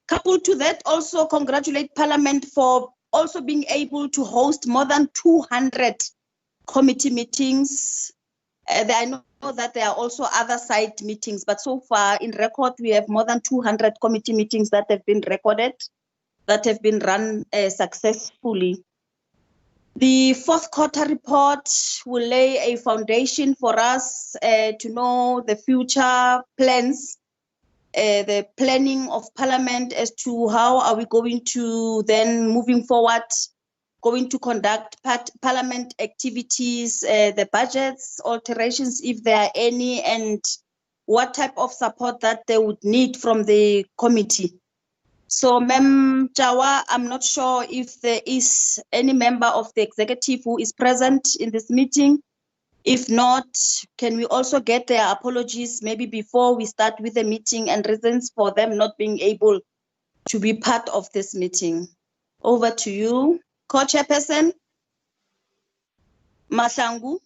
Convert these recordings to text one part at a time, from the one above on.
Coupled to that, also congratulate Parliament for also being able to host more than 200 committee meetings. I know that there are also other side meetings, but so far in record, we have more than 200 committee meetings that have been recorded, that have been run successfully. The fourth quarter report will lay a foundation for us to know the future plans, the planning of Parliament as to how are we going to then moving forward, going to conduct Parliament activities, the budgets, alterations if there are any, and what type of support that they would need from the committee. So, Ma'am Jawa, I'm not sure if there is any member of the executive who is present in this meeting. If not, can we also get their apologies maybe before we start with the meeting and reasons for them not being able to be part of this meeting? Over to you, Co-Chairperson Mahlangu.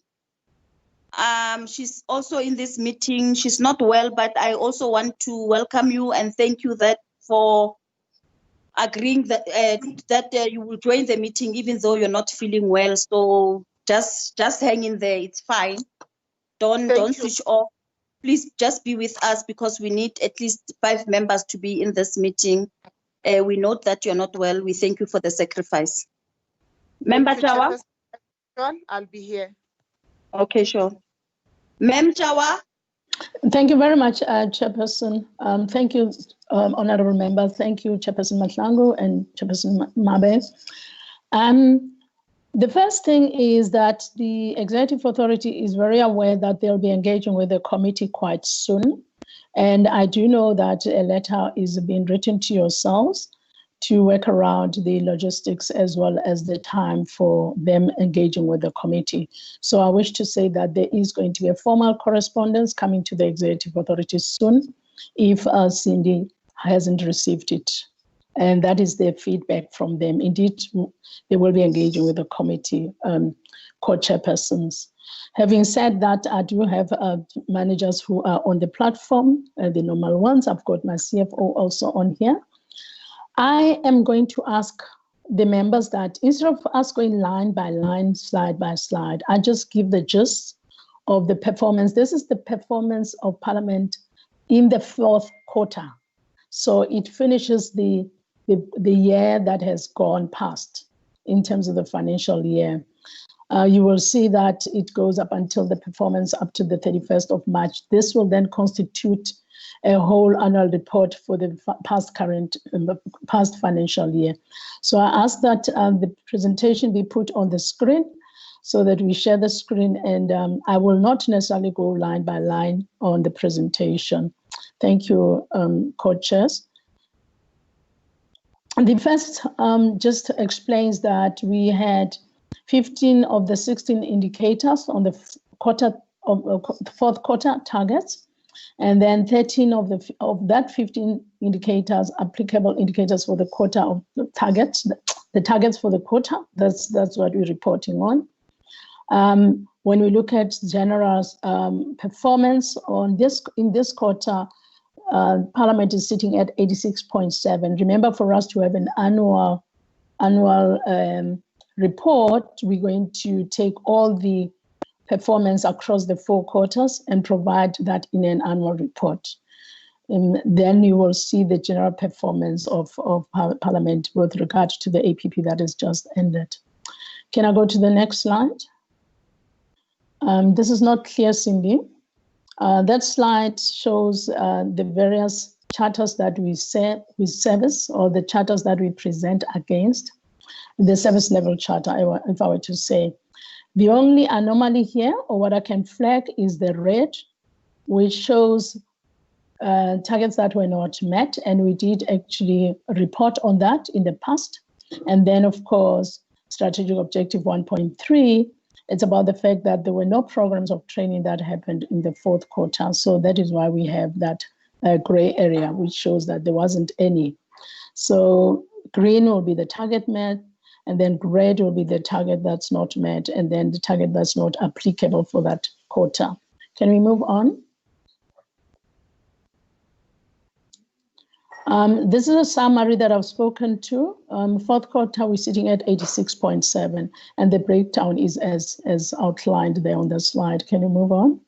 She's also in this meeting. She's not well, but I also want to welcome you and thank you for agreeing that you will join the meeting even though you're not feeling well. So just hang in there. It's fine. Don't switch off. Please just be with us because we need at least 5 members to be in this meeting. We note that you're not well. We thank you for the sacrifice. Member Jawa? I'll be here. Okay, sure. Ma'am Jawa? Thank you very much, Chairperson. Thank you, honorable member. Thank you, Chairperson Mahlangu and Chairperson Mabe. The first thing is that the Executive Authority is very aware that they'll be engaging with the committee quite soon. And I do know that a letter is being written to yourselves to work around the logistics as well as the time for them engaging with the committee. So I wish to say that there is going to be a formal correspondence coming to the Executive Authority soon if Cindy hasn't received it. And that is their feedback from them. Indeed, they will be engaging with the committee co-chairpersons. Having said that, I do have managers who are on the platform, the normal ones. I've got my CFO also on here. I am going to ask the members that instead of us going line by line, slide by slide, I just give the gist of the performance. This is the performance of Parliament in the 4th quarter. So it finishes the year that has gone past in terms of the financial year. You will see that it goes up until the performance up to the 31st of March. This will then constitute a whole annual report for the past financial year. So I ask that the presentation be put on the screen so that we share the screen, and I will not necessarily go line by line on the presentation. Thank you, co-chairs. The first just explains that we had 15 of the 16 indicators on the 4th quarter targets, and then 13 of that 15 indicators, applicable indicators for the quarter of the targets for the quarter. That's what we're reporting on. When we look at general performance in this quarter, Parliament is sitting at 86.7. Remember, for us to have an annual report, we're going to take all the performance across the 4 quarters and provide that in an annual report. And then you will see the general performance of Parliament with regard to the APP that has just ended. Can I go to the next slide? This is not clear, Cindy. That slide shows the various charters that we service, or the charters that we present against, the service level charter, if I were to say. The only anomaly here, or what I can flag, is the red, which shows targets that were not met, and we did actually report on that in the past. And then, of course, strategic objective 1.3, it's about the fact that there were no programs of training that happened in the 4th quarter. So that is why we have that gray area, which shows that there wasn't any. So green will be the target met, and then red will be the target that's not met, and then the target that's not applicable for that quarter. Can we move on? This is a summary that I've spoken to. Fourth quarter, we're sitting at 86.7, and the breakdown is as outlined there on the slide. Can you move on?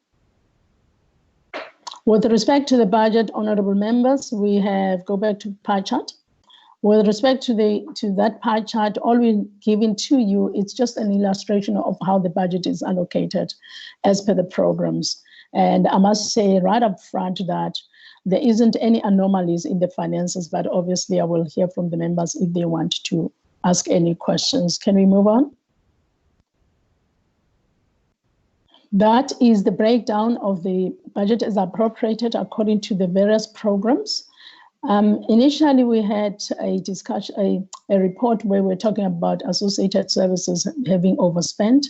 With respect to the budget, honorable members, we have, go back to pie chart. With respect to that pie chart, all we're giving to you, it's just an illustration of how the budget is allocated as per the programs. And I must say right up front that there isn't any anomalies in the finances, but obviously I will hear from the members if they want to ask any questions. Can we move on? That is the breakdown of the budget as appropriated according to the various programs. Initially, we had a discussion, a report where we're talking about associated services having overspent,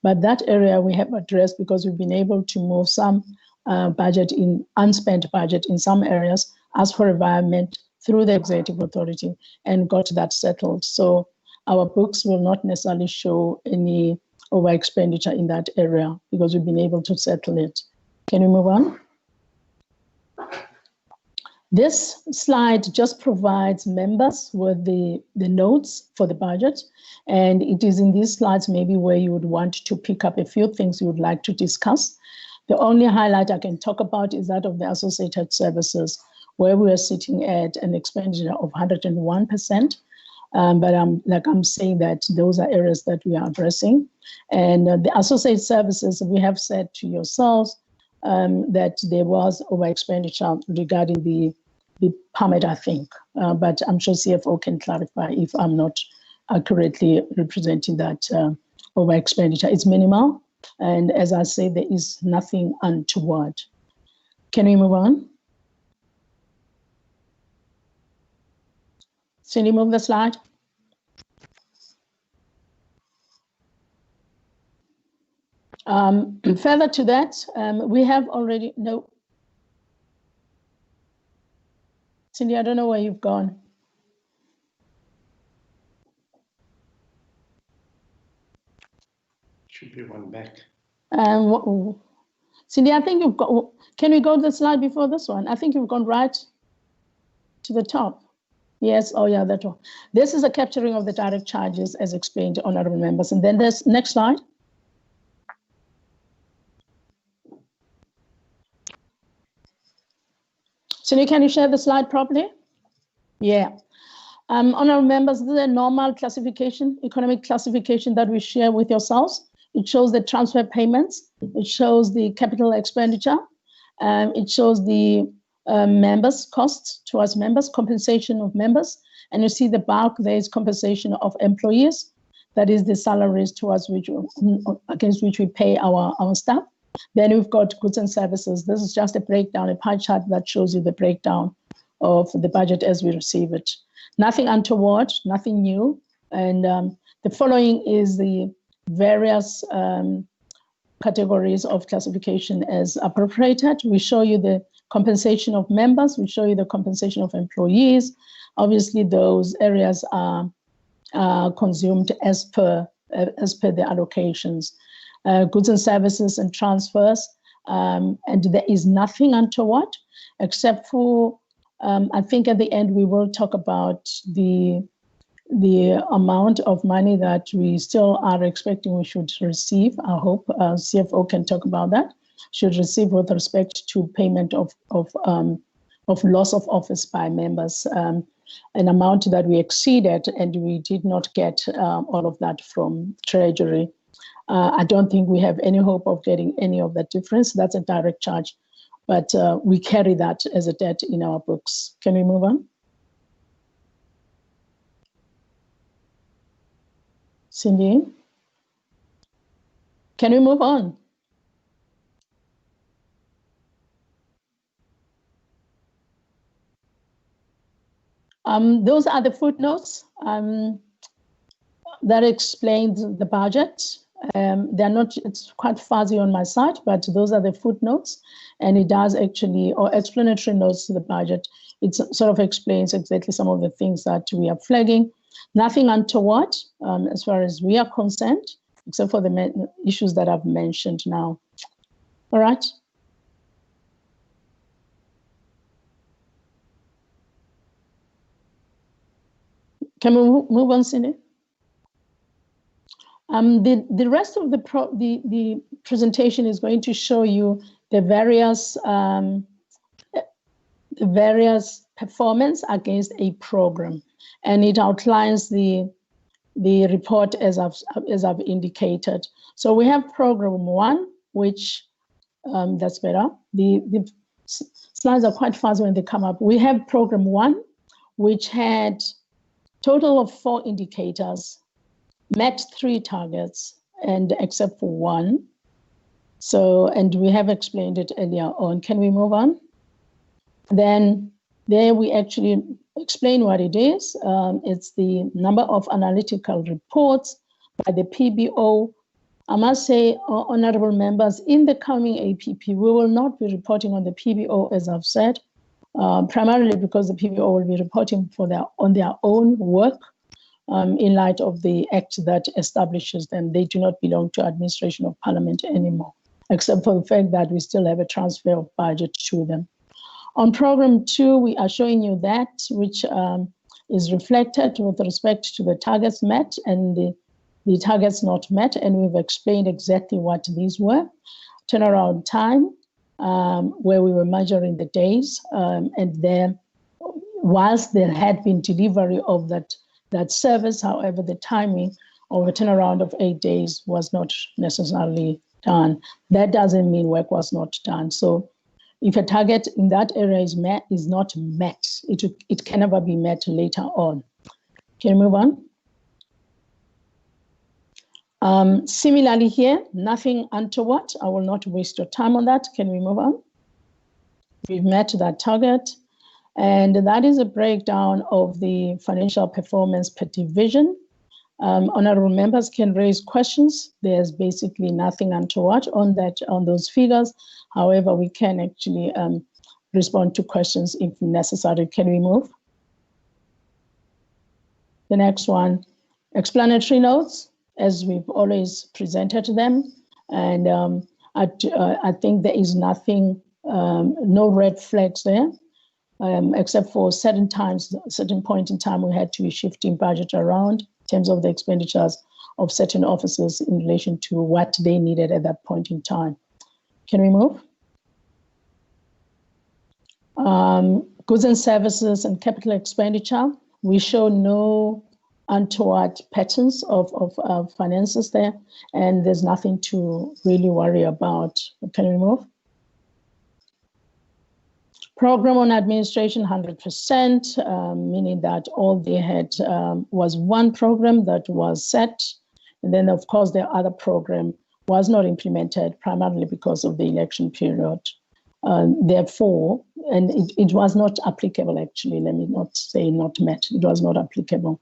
but that area we have addressed because we've been able to move some unspent budget in some areas as for environment through the executive authority and got that settled. So our books will not necessarily show any over expenditure in that area because we've been able to settle it. Can we move on? This slide just provides members with the notes for the budget. And it is in these slides maybe where you would want to pick up a few things you would like to discuss. The only highlight I can talk about is that of the associated services, where we are sitting at an expenditure of 101%. But I'm saying that those are areas that we are addressing. And the associated services, we have said to yourselves that there was over expenditure regarding the permit, I think. But I'm sure CFO can clarify if I'm not accurately representing that over expenditure. It's minimal. And as I say, there is nothing untoward. Can we move on? Cindy, move the slide. Further to that, we have already, no. Cindy, I don't know where you've gone. Should be one back. Cindy, I think you've got, can we go to the slide before this one? I think you've gone right to the top. Yes, oh yeah, that one. This is a capturing of the direct charges as explained to honorable members. And then there's next slide. Cindy, can you share the slide properly? Yeah. Honorable members, this is a normal classification, economic classification that we share with yourselves. It shows the transfer payments. It shows the capital expenditure. It shows the members' costs towards members, compensation of members. And you see the bulk, there is compensation of employees. That is the salaries towards which, against which we pay our staff. Then we've got goods and services. This is just a breakdown, a pie chart that shows you the breakdown of the budget as we receive it. Nothing untoward, nothing new. And the following is the various categories of classification as appropriated. We show you the compensation of members. We show you the compensation of employees. Obviously, those areas are consumed as per the allocations. Goods and services and transfers. And there is nothing untoward except for, I think at the end we will talk about the amount of money that we still are expecting we should receive. I hope CFO can talk about that. Should receive with respect to payment of loss of office by members, an amount that we exceeded and we did not get all of that from Treasury. I don't think we have any hope of getting any of that difference. That's a direct charge, but we carry that as a debt in our books. Can we move on? Cindy? Can we move on? Those are the footnotes that explains the budget. They're not, it's quite fuzzy on my side, but those are the footnotes, and it does actually, or explanatory notes to the budget. It sort of explains exactly some of the things that we are flagging. Nothing untoward as far as we are concerned, except for the issues that I've mentioned now. All right. Can we move on, Cindy? The rest of the presentation is going to show you the various performance against a program, and it outlines the report as I've indicated. So we have program 1, which that's better. The slides are quite fast when they come up. We have program 1, which had total of 4 indicators, met 3 targets, and except for 1. So, and we have explained it earlier on. Can we move on? Then there we actually explain what it is. It's the number of analytical reports by the PBO. I must say, honorable members, in the coming APP, we will not be reporting on the PBO, as I've said, primarily because the PBO will be reporting on their own work in light of the act that establishes them. They do not belong to administration of parliament anymore, except for the fact that we still have a transfer of budget to them. On program 2, we are showing you that which is reflected with respect to the targets met and the targets not met, and we've explained exactly what these were. Turnaround time, where we were measuring the days, and then whilst there had been delivery of that service, however, the timing of a turnaround of 8 days was not necessarily done. That doesn't mean work was not done. So if a target in that area is not met, it can never be met later on. Can you move on? Similarly here, nothing untoward. I will not waste your time on that. Can we move on? We've met that target. And that is a breakdown of the financial performance per division. Honorable members can raise questions. There's basically nothing untoward on those figures. However, we can actually respond to questions if necessary. Can we move? The next one, explanatory notes, as we've always presented them. And I think there is nothing, no red flags there. Except for certain point in time, we had to be shifting budget around in terms of the expenditures of certain officers in relation to what they needed at that point in time. Can we move? Goods and services and capital expenditure. We show no untoward patterns of finances there, and there's nothing to really worry about. Can we move? Program on administration, 100%, meaning that all they had was one program that was set. And then, of course, the other program was not implemented, primarily because of the election period. Therefore, and it was not applicable, actually, let me not say not met, it was not applicable.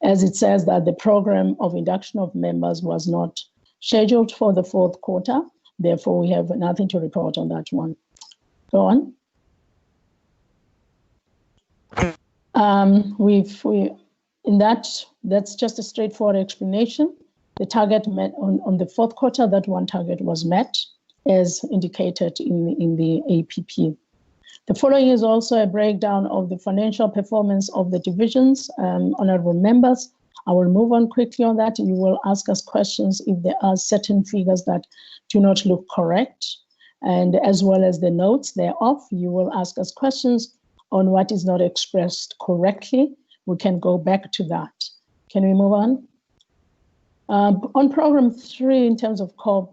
As it says that the program of induction of members was not scheduled for the 4th quarter, therefore we have nothing to report on that one. Go on. That's just a straightforward explanation. The target met on the 4th quarter, that one target was met as indicated in the APP. The following is also a breakdown of the financial performance of the divisions. Honorable members, I will move on quickly on that. You will ask us questions if there are certain figures that do not look correct, and as well as the notes thereof, you will ask us questions on what is not expressed correctly. We can go back to that. Can we move on? On program 3, in terms of core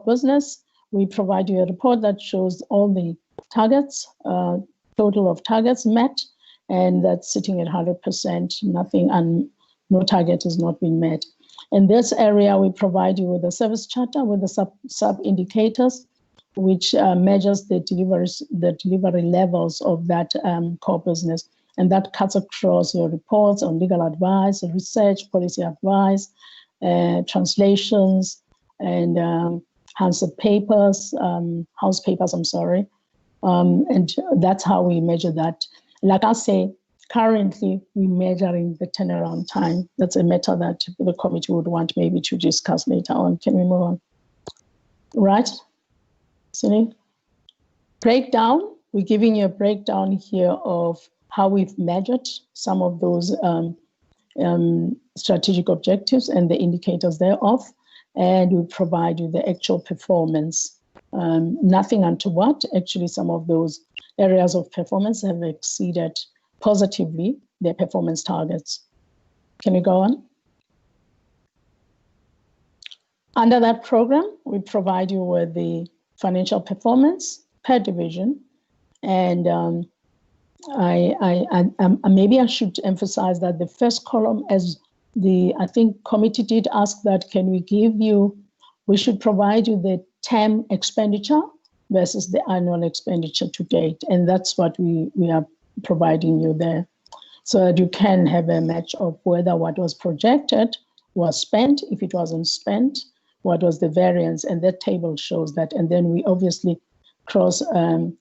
business, we provide you a report that shows all the targets, total of targets met, and that's sitting at 100%, nothing, and no target has not been met. In this area, we provide you with a service charter with the sub indicators, which measures the delivery levels of that core business. And that cuts across your reports on legal advice, research, policy advice, translations, and house papers, and that's how we measure that. Like I say, currently we're measuring the turnaround time. That's a matter that the committee would want maybe to discuss later on. Can we move on? Right? Sunny? Breakdown, we're giving you a breakdown here of how we've measured some of those strategic objectives and the indicators thereof, and we provide you the actual performance. Nothing untoward. Actually, some of those areas of performance have exceeded positively their performance targets. Can we go on? Under that program, we provide you with the financial performance per division. And maybe I should emphasize that the first column, as I think committee did ask that, can we should provide you the term expenditure versus the annual expenditure to date. And that's what we are providing you there, so that you can have a match of whether what was projected was spent. If it wasn't spent, what was the variance? And that table shows that. And then we obviously cross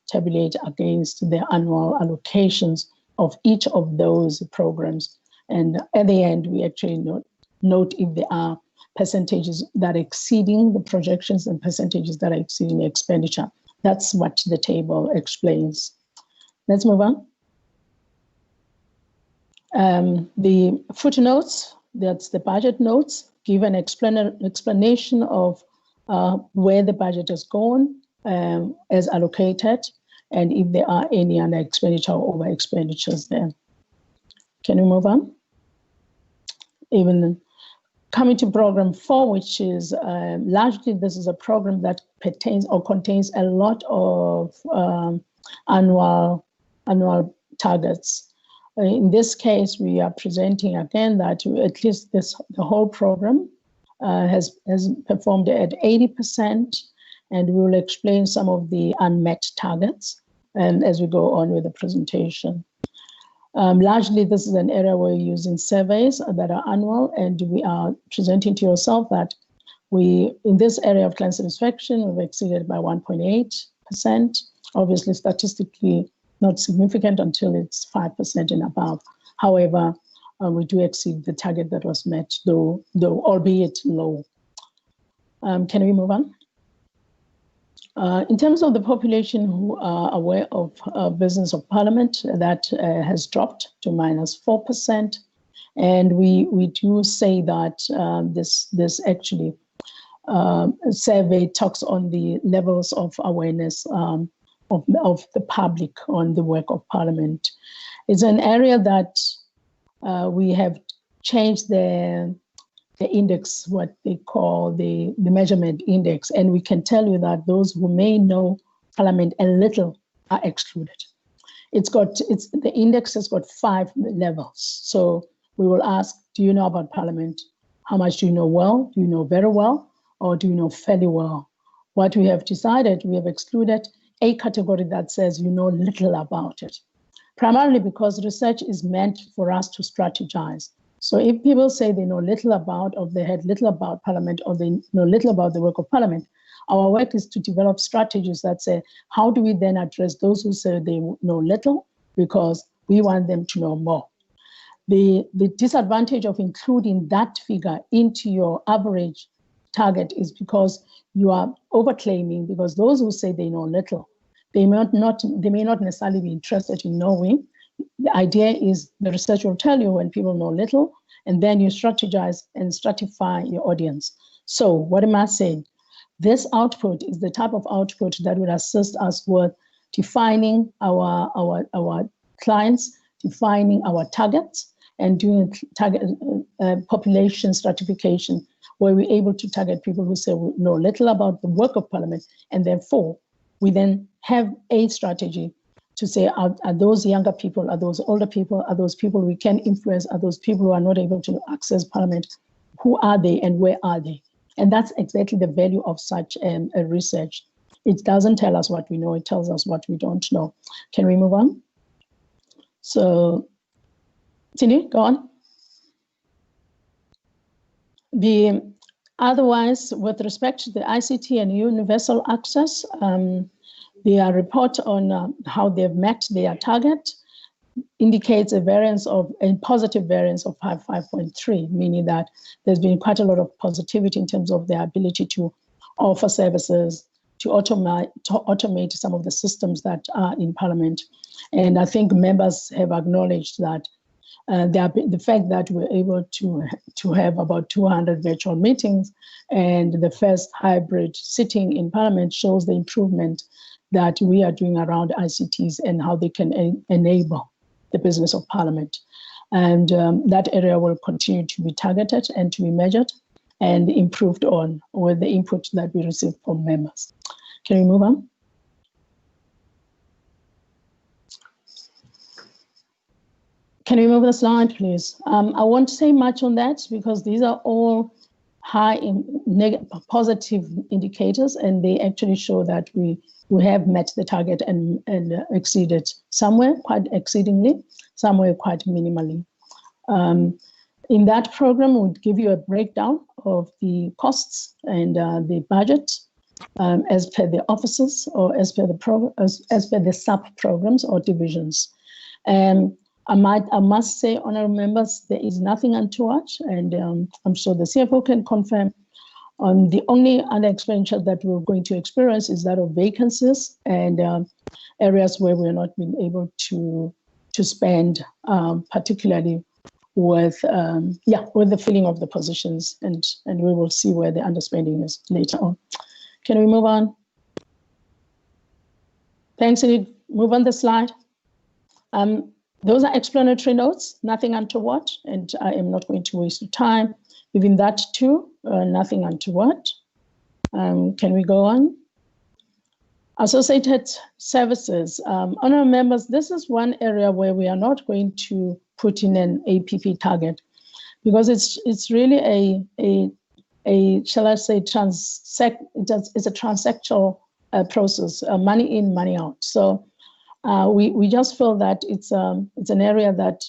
tabulate against the annual allocations of each of those programs. And at the end, we actually note if there are percentages that are exceeding the projections and percentages that are exceeding the expenditure. That's what the table explains. Let's move on. The footnotes, that's the budget notes, give an explanation of where the budget has gone as allocated, and if there are any under expenditure or over expenditures there. Can we move on? Even coming to program 4, which is largely, this is a program that contains a lot of annual targets. In this case, we are presenting again that at least the whole program has performed at 80%, and we will explain some of the unmet targets and as we go on with the presentation. Largely, this is an area where we're using surveys that are annual, and we are presenting to yourself that in this area of client satisfaction, we've exceeded by 1.8%. Obviously, statistically, not significant until it's 5% and above. However, we do exceed the target that was met, though albeit low. Can we move on? In terms of the population who are aware of business of parliament, that has dropped to -4%. And we do say that this actually survey talks on the levels of awareness of the public on the work of parliament. It's an area that we have changed the index, what they call the measurement index, and we can tell you that those who may know parliament a little are excluded. The index has got 5 levels. So we will ask, do you know about parliament? How much do you know well? Do you know very well? Or do you know fairly well? What we have decided, we have excluded a category that says you know little about it, primarily because research is meant for us to strategize. So if people say they know little about, or they had little about parliament, or they know little about the work of parliament, our work is to develop strategies that say, how do we then address those who say they know little, because we want them to know more. The disadvantage of including that figure into your average target is because you are overclaiming, because those who say they know little, they may not necessarily be interested in knowing. The idea is the research will tell you when people know little, and then you strategize and stratify your audience. So what am I saying? This output is the type of output that will assist us with defining our clients, defining our targets, and doing target population stratification, where we're able to target people who say we know little about the work of parliament, and therefore we then have a strategy to say, are those younger people, are those older people, are those people we can influence, are those people who are not able to access parliament, who are they and where are they? And that's exactly the value of such a research. It doesn't tell us what we know, it tells us what we don't know. Can we move on? So, Tini, go on. Otherwise, with respect to the ICT and universal access, their report on how they've met their target indicates a positive variance of 5.3, meaning that there's been quite a lot of positivity in terms of their ability to offer services, to automate some of the systems that are in Parliament. And I think members have acknowledged that The fact that we're able to have about 200 virtual meetings and the first hybrid sitting in Parliament shows the improvement that we are doing around ICTs and how they can enable the business of Parliament. And that area will continue to be targeted and to be measured and improved on with the input that we receive from members. Can we move on? Can we move the slide, please? I won't say much on that because these are all high positive indicators, and they actually show that we have met the target and exceeded somewhere quite exceedingly, somewhere quite minimally. In that program, we'll give you a breakdown of the costs and the budget as per the offices or as per the sub-programs or divisions. I must say, honorable members, there is nothing untoward, and I'm sure the CFO can confirm. The only other expenditure that we're going to experience is that of vacancies and areas where we're not being able to spend, particularly with the filling of the positions, and we will see where the underspending is later on. Can we move on? Thanks, Edith. Move on the slide. Those are explanatory notes, nothing untoward, and I am not going to waste your time. Within that too, nothing untoward. Can we go on? Associated services. Honourable members, this is one area where we are not going to put in an APP target because it's really a shall I say, it's a transactional process, money in, money out. So we just feel that it's an area that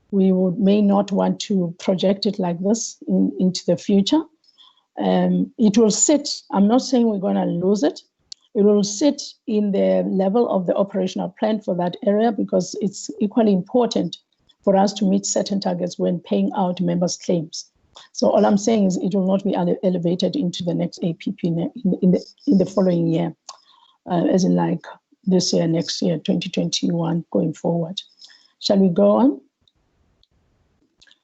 we may not want to project it like this into the future. It will sit, I'm not saying we're going to lose it. It will sit in the level of the operational plan for that area because it's equally important for us to meet certain targets when paying out members' claims. So all I'm saying is it will not be elevated into the next APP in the following year, as in like this year, next year, 2021, going forward. Shall we go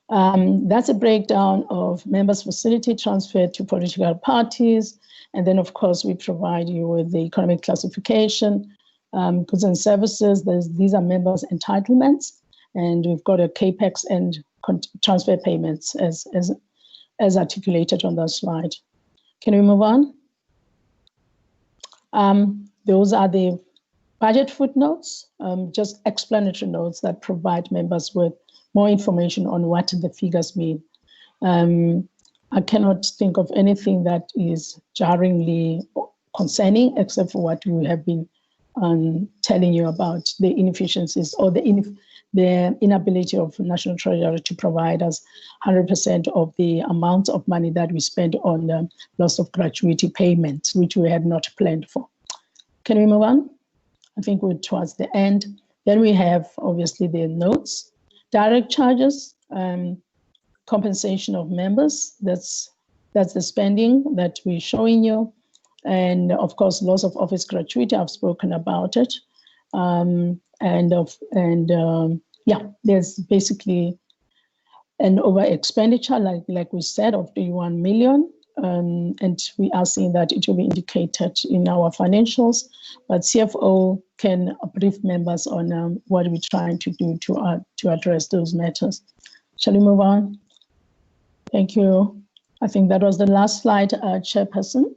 on? That's a breakdown of members' facility transferred to political parties. And then, of course, we provide you with the economic classification, goods and services. These are members' entitlements. And we've got a CAPEX and transfer payments as articulated on that slide. Can we move on? Those are the budget footnotes, just explanatory notes that provide members with more information on what the figures mean. I cannot think of anything that is jarringly concerning except for what we have been telling you about the inefficiencies or the inability of National Treasury to provide us 100% of the amount of money that we spend on loss of gratuity payments, which we had not planned for. Can we move on? I think we're towards the end. Then we have obviously the notes, direct charges, compensation of members. That's the spending that we're showing you. And of course, loss of office gratuity, I've spoken about it. There's basically an over expenditure, like we said, of 31 million. And we are seeing that it will be indicated in our financials, but CFO can brief members on what we're trying to do to address those matters. Shall we move on? Thank you. I think that was the last slide, Chairperson.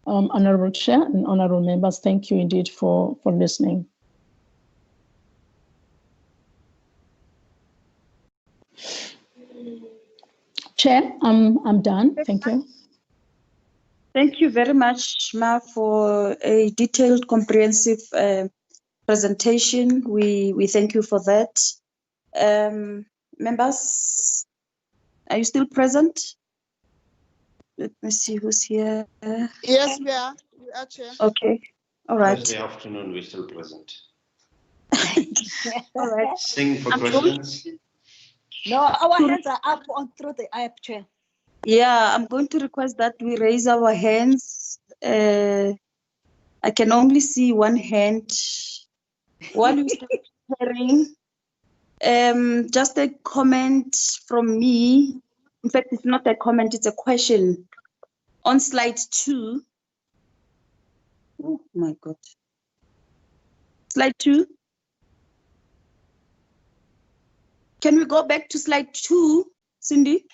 Honorable Chair and honorable members, thank you indeed for listening. Chair, I'm done. Thank you. Thank you very much, Ma, for a detailed, comprehensive presentation. We thank you for that. Members, are you still present? Let me see who's here. Yes, we are. We are, Chair. Okay. All right. Thursday afternoon, we're still present. All right. Sing for questions. No, our hands are up through the app, Chair. Yeah, I'm going to request that we raise our hands. I can only see one hand. While you start sharing, Just a comment from me. In fact, it's not a comment, it's a question. On slide 2. Oh my God. Slide 2. Can we go back to slide 2, Cindy?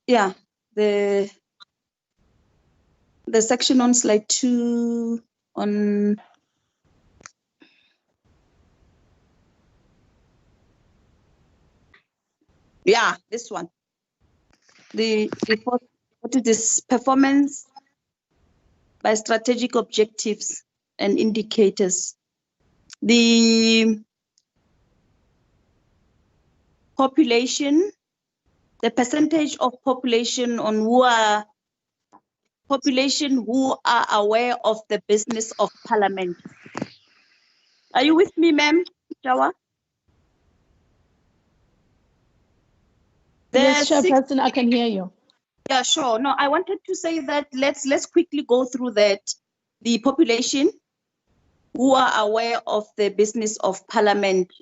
Yeah, the section on slide 2 on this one. What is this? Performance by strategic objectives and indicators. The population, the percentage of population who are aware of the business of parliament. Are you with me, ma'am, Jawa? Yes, Chairperson, I can hear you. Yeah, sure. No, I wanted to say that let's quickly go through that. The population who are aware of the business of parliament.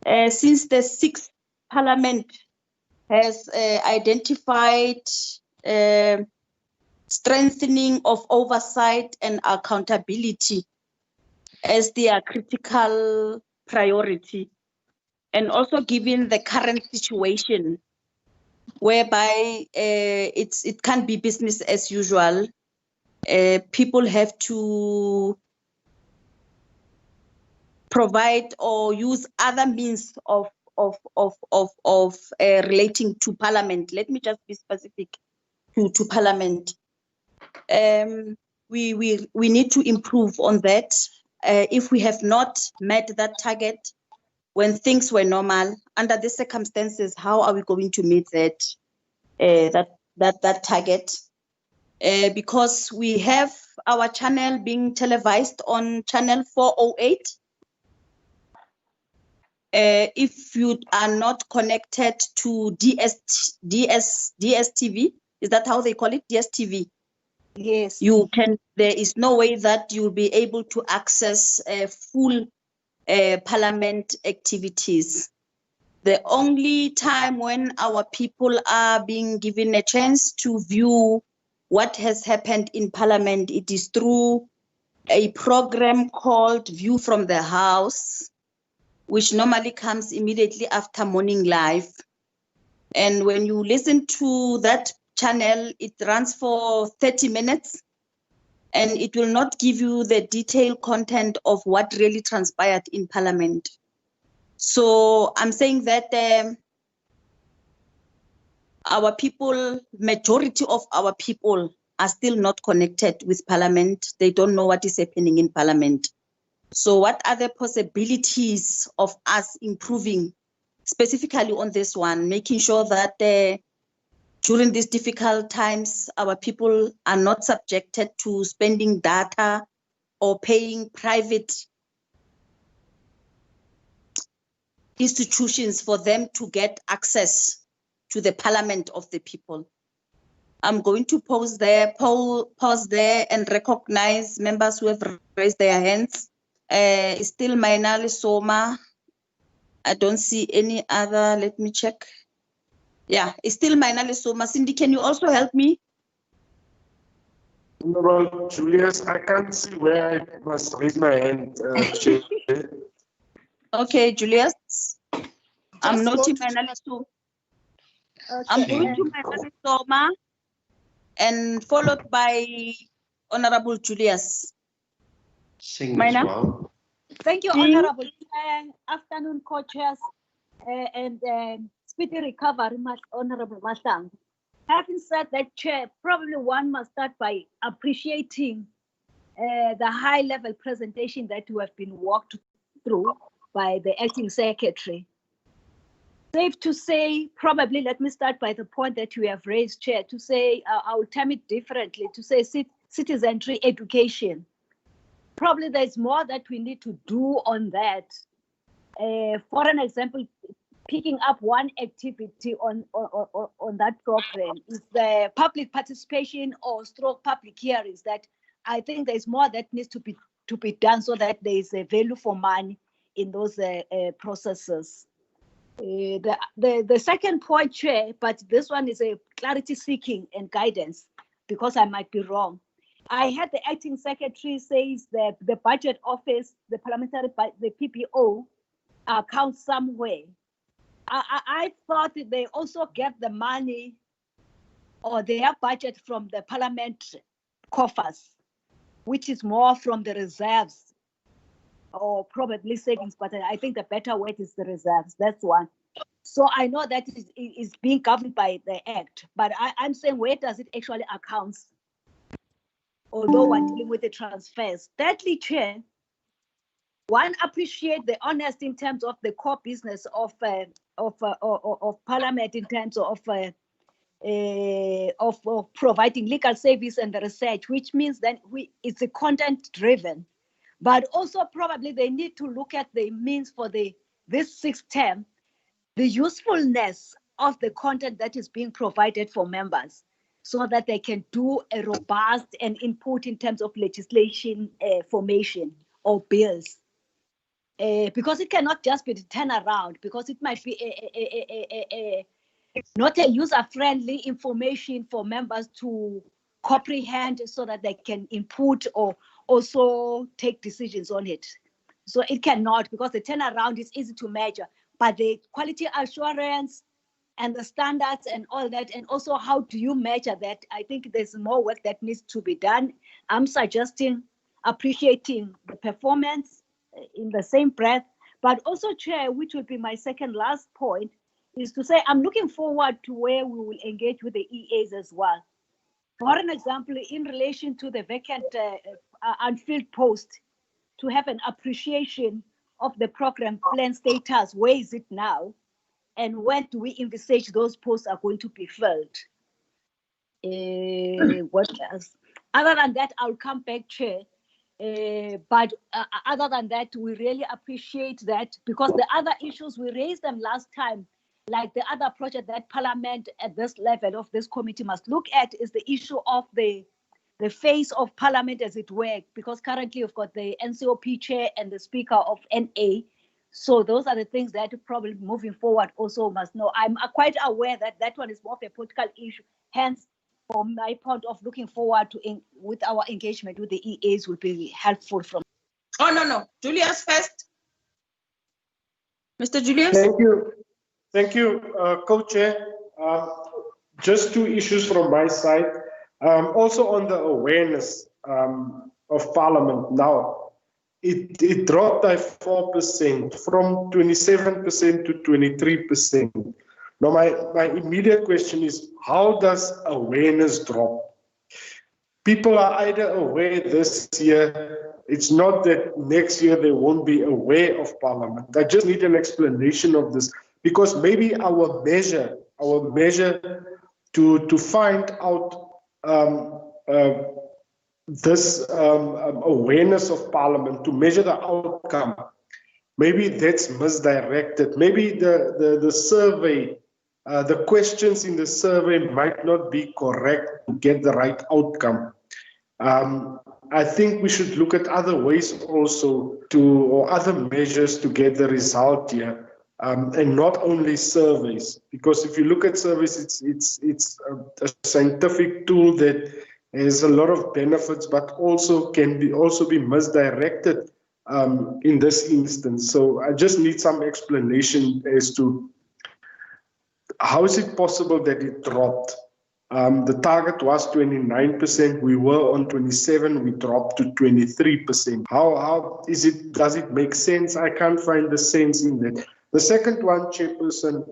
Since the 6th parliament has identified strengthening of oversight and accountability as their critical priority, and also given the current situation whereby it can't be business as usual. People have to provide or use other means of relating to parliament. Let me just be specific to parliament. We need to improve on that. If we have not met that target when things were normal, under these circumstances, how are we going to meet that target? Because we have our channel being televised on channel 408. If you are not connected to DSTV, is that how they call it? DSTV. Yes. There is no way that you'll be able to access full parliament activities. The only time when our people are being given a chance to view what has happened in parliament, it is through a program called View from the House, which normally comes immediately after Morning Live. And when you listen to that channel, it runs for 30 minutes, and it will not give you the detailed content of what really transpired in parliament. So I'm saying that our people, majority of our people are still not connected with parliament. They don't know what is happening in parliament. So what are the possibilities of us improving, specifically on this one, making sure that during these difficult times, our people are not subjected to spending data or paying private institutions for them to get access to the parliament of the people. I'm going to pause there and recognize members who have raised their hands. Still Mainali Soma. I don't see any other. Let me check. Yeah, it's still Mainali Soma. Cindy, can you also help me? Honorable Julius, I can't see where I must raise my hand. Chair. Okay, Julius. I'm Just go noting to Mainali Soma. Okay. I'm going to Mainali Soma and followed by Honorable Julius. Sing as Maina? well. Thank you, Sing. Honorable Chair, afternoon co-chairs, and speedy recovery, Honorable Masang. Having said that, Chair, probably one must start by appreciating the high-level presentation that you have been walked through by the acting secretary. Safe to say, probably let me start by the point that you have raised, Chair, to say, I will term it differently, to say citizenry education. Probably there's more that we need to do on that. For an example, picking up one activity on that program is the public participation or stroke public hearings. That I think there's more that needs to be to be done so that there is a value for money in those processes. The second point, Chair, but this one is a clarity seeking and guidance because I might be wrong. I had the acting secretary says that the budget office, the parliamentary, the PPO account somewhere. I thought that they also get the money or their budget from the parliament coffers, which is more from the reserves or probably savings, but I think the better word is the reserves. That's one. So I know that is being governed by the Act, but I'm saying where does it actually accounts? Although we're dealing with the transfers. Thirdly, Chair, one appreciate the honesty in terms of the core business of Parliament in terms of providing legal service and the research, which means that it's a content driven, but also probably they need to look at the means for this sixth term, the usefulness of the content that is being provided for members, so that they can do a robust and input in terms of legislation formation or bills. Because it cannot just be the turnaround, because it might be not a user-friendly information for members to comprehend so that they can input or also take decisions on it. So it cannot, because the turnaround is easy to measure, but the quality assurance and the standards and all that, and also how do you measure that? I think there's more work that needs to be done. I'm suggesting appreciating the performance in the same breath, but also, Chair, which would be my second last point, is to say I'm looking forward to where we will engage with the EAs as well. For an example, in relation to the vacant unfilled post, to have an appreciation of the program plan status, where is it now? And when do we envisage those posts are going to be filled? What else? Other than that, I'll come back, Chair. But other than that, we really appreciate that, because the other issues, we raised them last time, like the other project that Parliament at this level of this committee must look at is the issue of the face of Parliament, as it were, because currently we've got the NCOP chair and the Speaker of NA. So those are the things that probably moving forward also must know. I'm quite aware that that one is more of a political issue. Hence, from my point of looking forward to with our engagement with the EAs would be helpful from. Oh, no. Julius first. Mr. Julius? Thank you, Co-Chair. Just two issues from my side. Also on the awareness of Parliament now. It dropped by 4% from 27% to 23%. Now, my immediate question is, how does awareness drop? People are either aware this year, it's not that next year they won't be aware of Parliament. I just need an explanation of this, because maybe our measure to find out this awareness of Parliament, to measure the outcome, maybe that's misdirected. Maybe the survey, the questions in the survey might not be correct to get the right outcome. I think we should look at other ways also or other measures to get the result here, and not only surveys. Because if you look at surveys, it's a scientific tool that has a lot of benefits, but also can be misdirected in this instance. So I just need some explanation as to how is it possible that it dropped. The target was 29%. We were on 27%. We dropped to 23%. How is it? Does it make sense? I can't find the sense in that. The second one, Chairperson,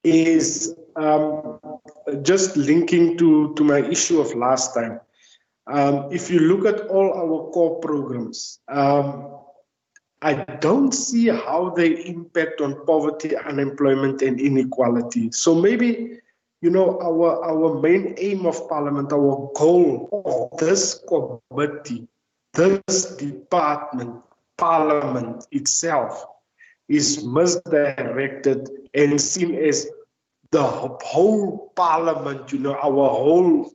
is just linking to my issue of last time. If you look at all our core programs, I don't see how they impact on poverty, unemployment, and inequality. So maybe, our main aim of Parliament, our goal of this committee, this department, Parliament itself, is misdirected and seen as the whole Parliament, our whole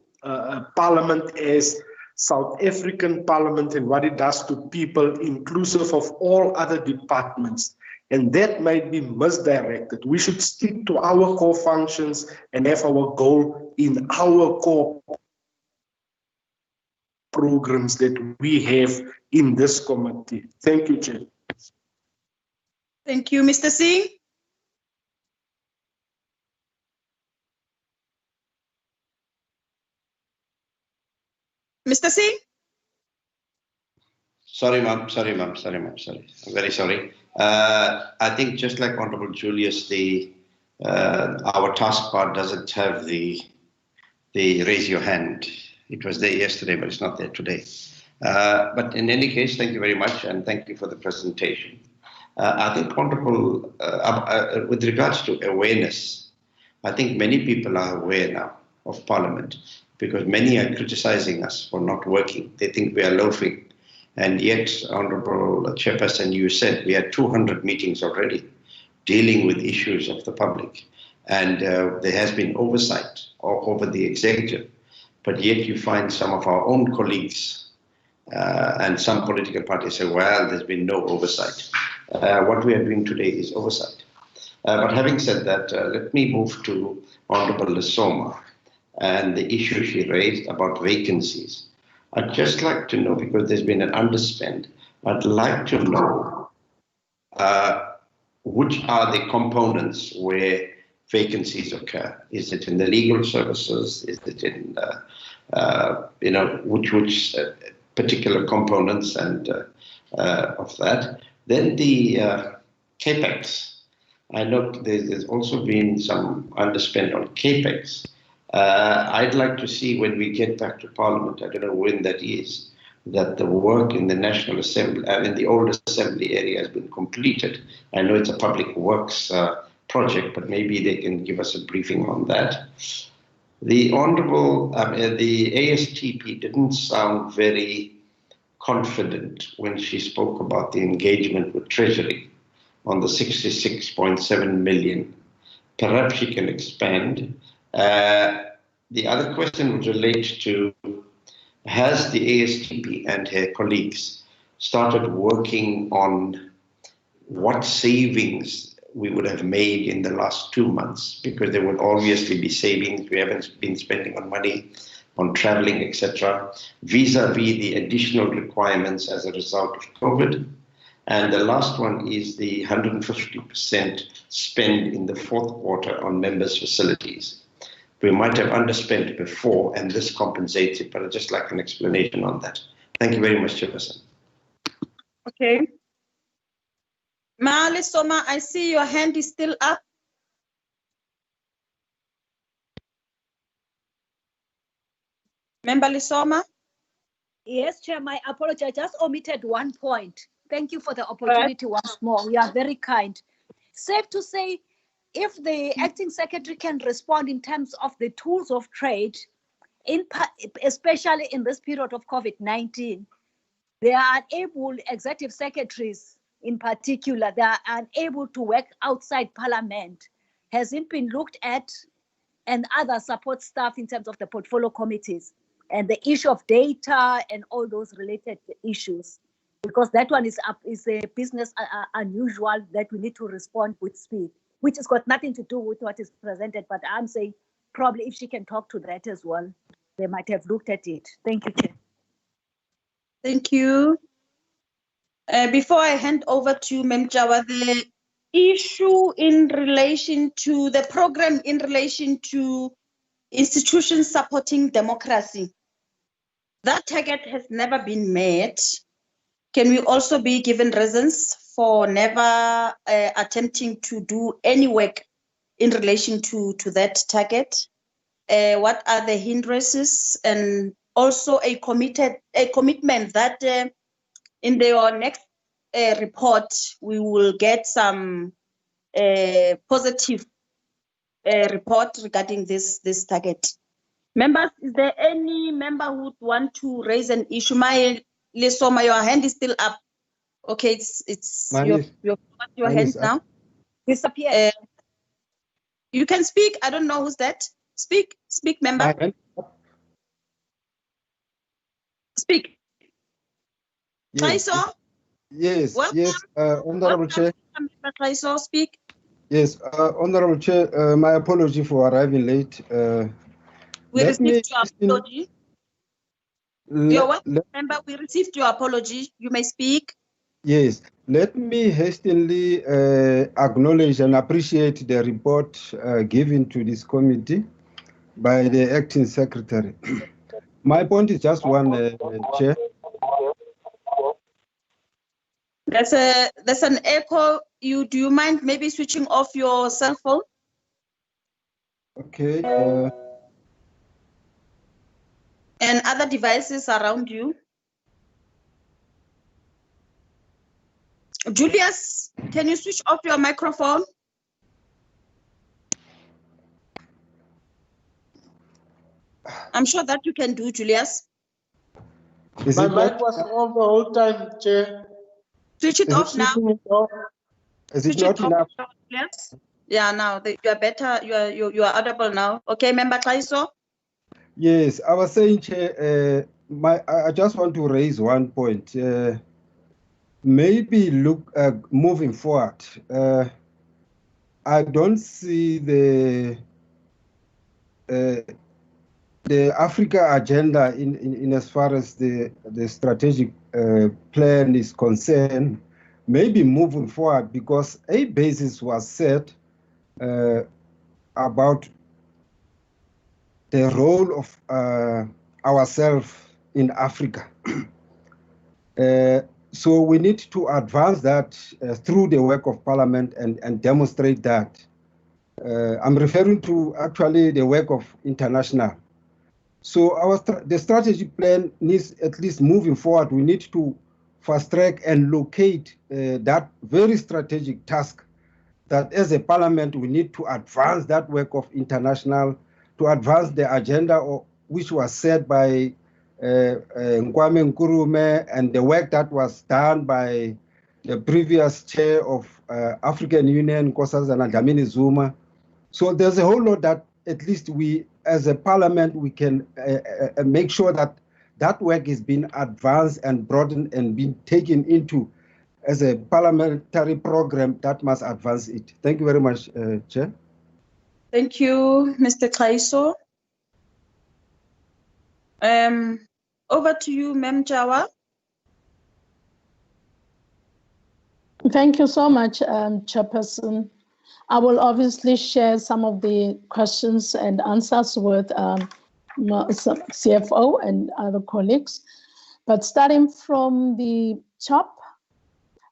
Parliament as South African Parliament and what it does to people, inclusive of all other departments. And that might be misdirected. We should stick to our core functions and have our goal in our core programs that we have in this committee. Thank you, Chair. Thank you, Mr. Singh. Mr. Singh? Sorry, ma'am. I'm very sorry. I think just like Honorable Julius, our taskbar doesn't have the raise your hand. It was there yesterday, but it's not there today. But in any case, thank you very much, and thank you for the presentation. I think, Honorable, with regards to awareness, I think many people are aware now of Parliament because many are criticizing us for not working. They think we are loafing. And yet, Honorable Chairperson, you said we had 200 meetings already dealing with issues of the public. And there has been oversight over the executive. But yet you find some of our own colleagues and some political parties say, well, there's been no oversight. What we are doing today is oversight. But having said that, let me move to Honorable Lesoma and the issue she raised about vacancies. I'd just like to know, because there's been an underspend, I'd like to know which are the components where vacancies occur. Is it in the legal services? Is it in, which particular components and of that? Then the CAPEX. I know there's also been some underspend on CAPEX. I'd like to see when we get back to Parliament, I don't know when that is, that the work in the National Assembly, in the old Assembly area has been completed. I know it's a public works project, but maybe they can give us a briefing on that. The Honourable, the ASTP didn't sound very confident when she spoke about the engagement with Treasury on the 66.7 million. Perhaps she can expand. The other question would relate to, has the ASTP and her colleagues started working on what savings we would have made in the last 2 months? Because there would obviously be savings. We haven't been spending on money, on traveling, etc., vis-a-vis the additional requirements as a result of COVID. And the last one is the 150% spend in the fourth quarter on members' facilities. We might have underspent before, and this compensates it, but I'd just like an explanation on that. Thank you very much, Chairperson. Okay. Maale Soma, I see your hand is still up. Member Lisoma? Yes, Chair, my apology. I just omitted one point. Thank you for the opportunity once more. We are very kind. Safe to say, if the acting secretary can respond in terms of the tools of trade, especially in this period of COVID-19, they are unable, executive secretaries in particular, they are unable to work outside Parliament. Has it been looked at, and other support staff in terms of the portfolio committees and the issue of data and all those related issues? Because that one is a business unusual that we need to respond with speed, which has got nothing to do with what is presented. But I'm saying probably if she can talk to that as well, they might have looked at it. Thank you, Chair. Thank you. Before I hand over to Mem Jawa, the issue in relation to the program in relation to institutions supporting democracy, that target has never been met. Can we also be given reasons for never attempting to do any work in relation to that target? What are the hindrances, and also a commitment that in your next report we will get some positive report regarding this target. Members, is there any member who would want to raise an issue? My Lesoma, your hand is still up. Okay, it's your hand now. Disappear. You can speak. I don't know who's that. Speak, member. Speak. Yes, Traiso, yes, welcome. yes, Honorable Chair. Member Traiso, speak. Yes, Honorable Chair, my apology for arriving late. We Let me received your apology. You're welcome, let, member. We received your apology. You may speak. yes, let me hastily acknowledge and appreciate the report given to this committee by the acting secretary. My point is just one, Chair. There's an echo. Do you mind maybe switching off your cell phone? Okay. And other devices around you. Julius, can you switch off your microphone? I'm sure that you can do, Julius. Is My it mic not, was off the whole time, Chair. Switch it off now. is it Switch not it enough? off, Julius. Yeah, now you are better. You are audible now. Okay, Member Traiso. Yes, I was saying, Chair, I just want to raise one point. Maybe look moving forward. I don't see the Africa agenda in as far as the strategic plan is concerned. Maybe moving forward, because a basis was set about the role of ourselves in Africa. So we need to advance that through the work of Parliament and demonstrate that. I'm referring to actually the work of international. So the strategic plan needs, at least moving forward, we need to fast track and locate that very strategic task that as a Parliament we need to advance that work of international, to advance the agenda which was set by Kwame Nkrumah and the work that was done by the previous chair of African Union, Nkosazana Dlamini Zuma. So there's a whole lot that at least we, as a Parliament, we can make sure that that work is being advanced and broadened and being taken into as a parliamentary program that must advance it. Thank you very much, Chair. Thank you, Mr. Traiso. Over to you, Mem Jawa. Thank you so much, Chairperson. I will obviously share some of the questions and answers with CFO and other colleagues. But starting from the top,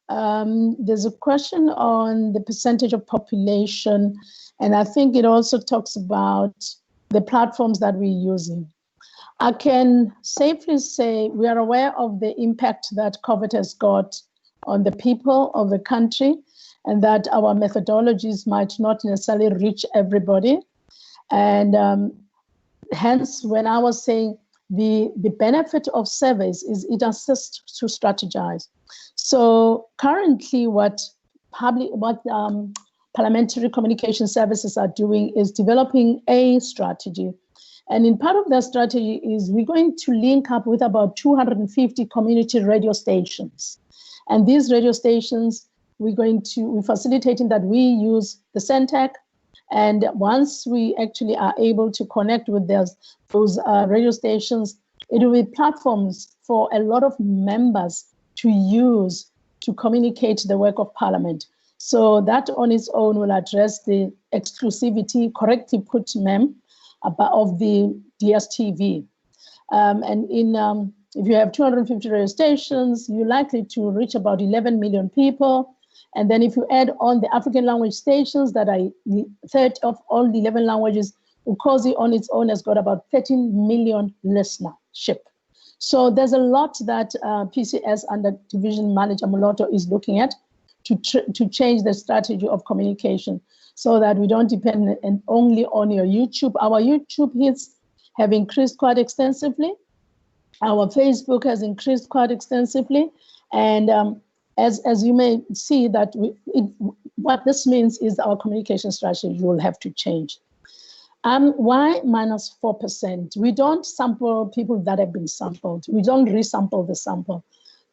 there's a question on the percentage of population, and I think it also talks about the platforms that we're using. I can safely say we are aware of the impact that COVID has got on the people of the country, and that our methodologies might not necessarily reach everybody. And hence, when I was saying the benefit of surveys is it assists to strategize. So currently what parliamentary communication services are doing is developing a strategy. And in part of that strategy is we're going to link up with about 250 community radio stations. And these radio stations, we're facilitating that we use the Centec. And once we actually are able to connect with those radio stations, it will be platforms for a lot of members to use to communicate the work of Parliament. So that on its own will address the exclusivity, correctly put, Mem, of the DSTV. And if you have 250 radio stations, you're likely to reach about 11 million people. And then if you add on the African language stations that are the third of all the 11 languages, Ukozi on its own has got about 13 million listenership. So there's a lot that PCS under Division Manager Moloto is looking at to change the strategy of communication so that we don't depend only on your YouTube. Our YouTube hits have increased quite extensively. Our Facebook has increased quite extensively. And as you may see, that what this means is our communication strategy will have to change. Why minus 4%? We don't sample people that have been sampled. We don't resample the sample.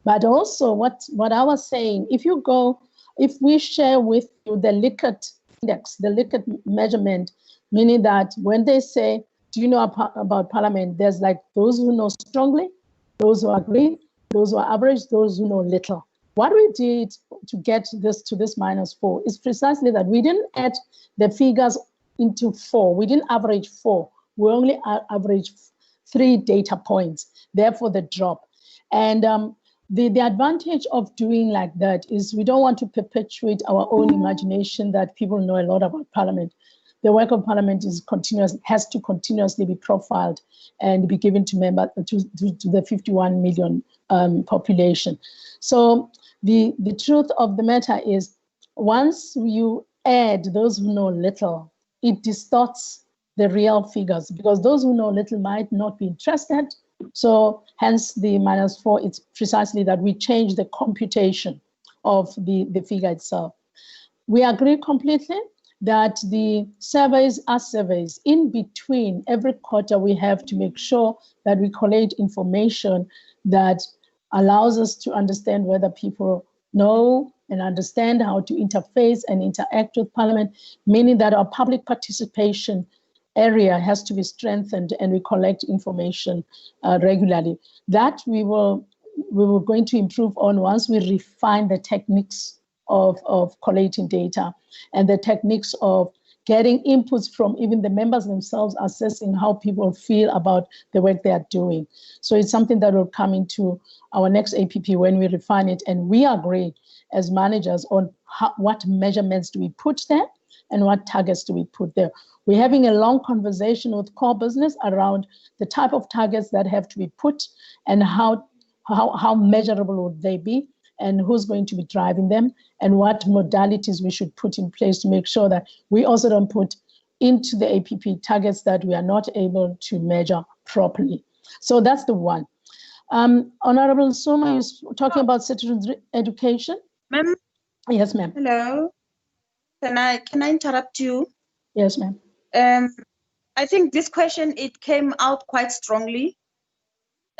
But also what I was saying, if we share with you the Likert index, the Likert measurement, meaning that when they say, do you know about parliament? There's like those who know strongly, those who agree, those who are average, those who know little. What we did to get this to this minus 4 is precisely that we didn't add the figures into 4. We didn't average 4. We only averaged 3 data points. Therefore, the drop. And the advantage of doing like that is we don't want to perpetuate our own imagination that people know a lot about parliament. The work of parliament has to continuously be profiled and be given to members to the 51 million population. So the truth of the matter is, once you add those who know little, it distorts the real figures because those who know little might not be interested. So hence the minus 4, it's precisely that we change the computation of the figure itself. We agree completely that the surveys are surveys. In between every quarter, we have to make sure that we collate information that allows us to understand whether people know and understand how to interface and interact with parliament, meaning that our public participation area has to be strengthened and we collect information regularly. That we were going to improve on once we refine the techniques of collating data and the techniques of getting inputs from even the members themselves, assessing how people feel about the work they are doing. So it's something that will come into our next APP when we refine it, and we agree as managers on what measurements do we put there and what targets do we put there. We're having a long conversation with core business around the type of targets that have to be put and how measurable would they be, and who's going to be driving them, and what modalities we should put in place to make sure that we also don't put into the APP targets that we are not able to measure properly. So that's the one. Honorable Suma is talking about citizens' education. Ma'am? Yes, ma'am. Hello. Can I interrupt you? Yes, ma'am. I think this question, it came out quite strongly.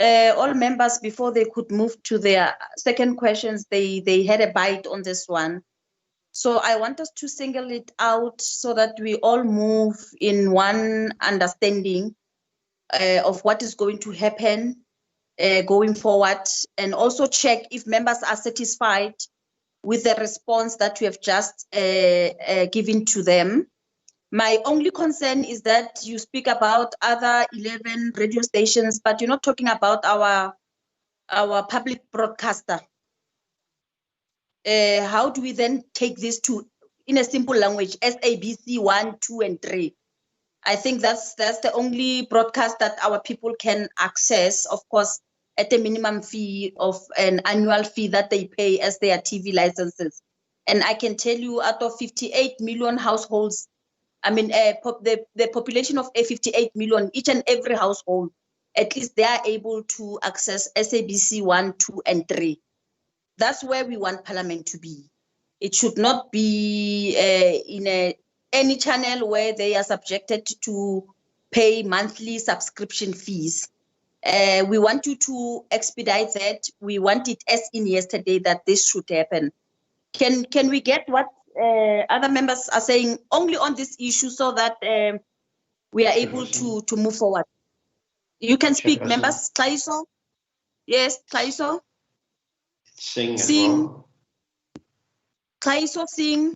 All members, before they could move to their second questions, they had a bite on this one. So I want us to single it out so that we all move in one understanding of what is going to happen going forward, and also check if members are satisfied with the response that we have just given to them. My only concern is that you speak about other 11 radio stations, but you're not talking about our public broadcaster. How do we then take this to, in a simple language, SABC 1, 2, and 3? I think that's the only broadcast that our people can access, of course, at a minimum fee of an annual fee that they pay as their TV licenses. And I can tell you, out of 58 million households, I mean, the population of 58 million, each and every household, at least they are able to access SABC 1, 2, and 3. That's where we want Parliament to be. It should not be in any channel where they are subjected to pay monthly subscription fees. We want you to expedite that. We want it as in yesterday that this should happen. Can we get what other members are saying only on this issue so that we are able to move forward? You can speak, members. Tlaiso? Yes, Tlaiso? Sing as Sing. well. Tlaiso, Sing.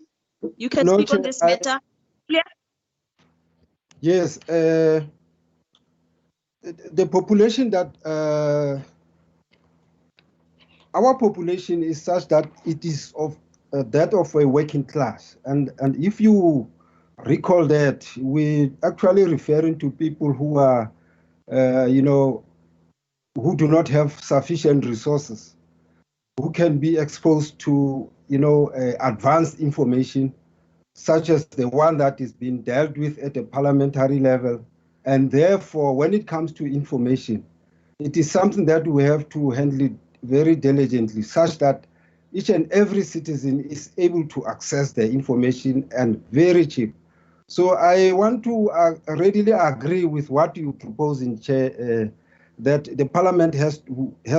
You can No, speak on Chair, this matter. Clear? Yes, the population that our population is such that it is of that of a working class, and if you recall that, we actually referring to people who are who do not have sufficient resources, who can be exposed to advanced information such as the one that is being dealt with at the parliamentary level. And therefore, when it comes to information, it is something that we have to handle it very diligently, such that each and every citizen is able to access the information and very cheap. So I want to readily agree with what you propose in Chair, that the Parliament has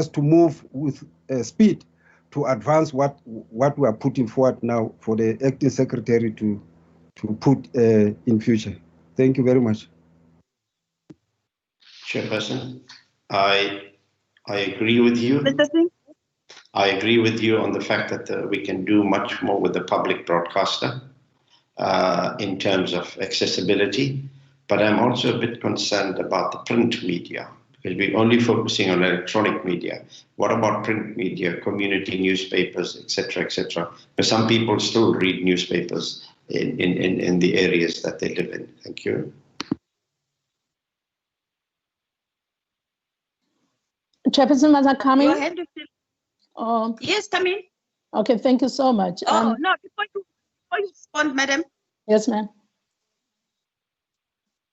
to move with speed to advance what we are putting forward now for the acting secretary to put in future. Thank you very much. Chairperson, I agree with you. Mr. Singh? I agree with you on the fact that we can do much more with the public broadcaster in terms of accessibility, but I'm also a bit concerned about the print media because we're only focusing on electronic media. What about print media, community newspapers, etc., etc.? Because some people still read newspapers in the areas that they live in. Thank you. Chairperson, was I coming? Your hand is still. Yes, come in. Okay, thank you so much. Oh, no, before you respond, madam. Yes, ma'am.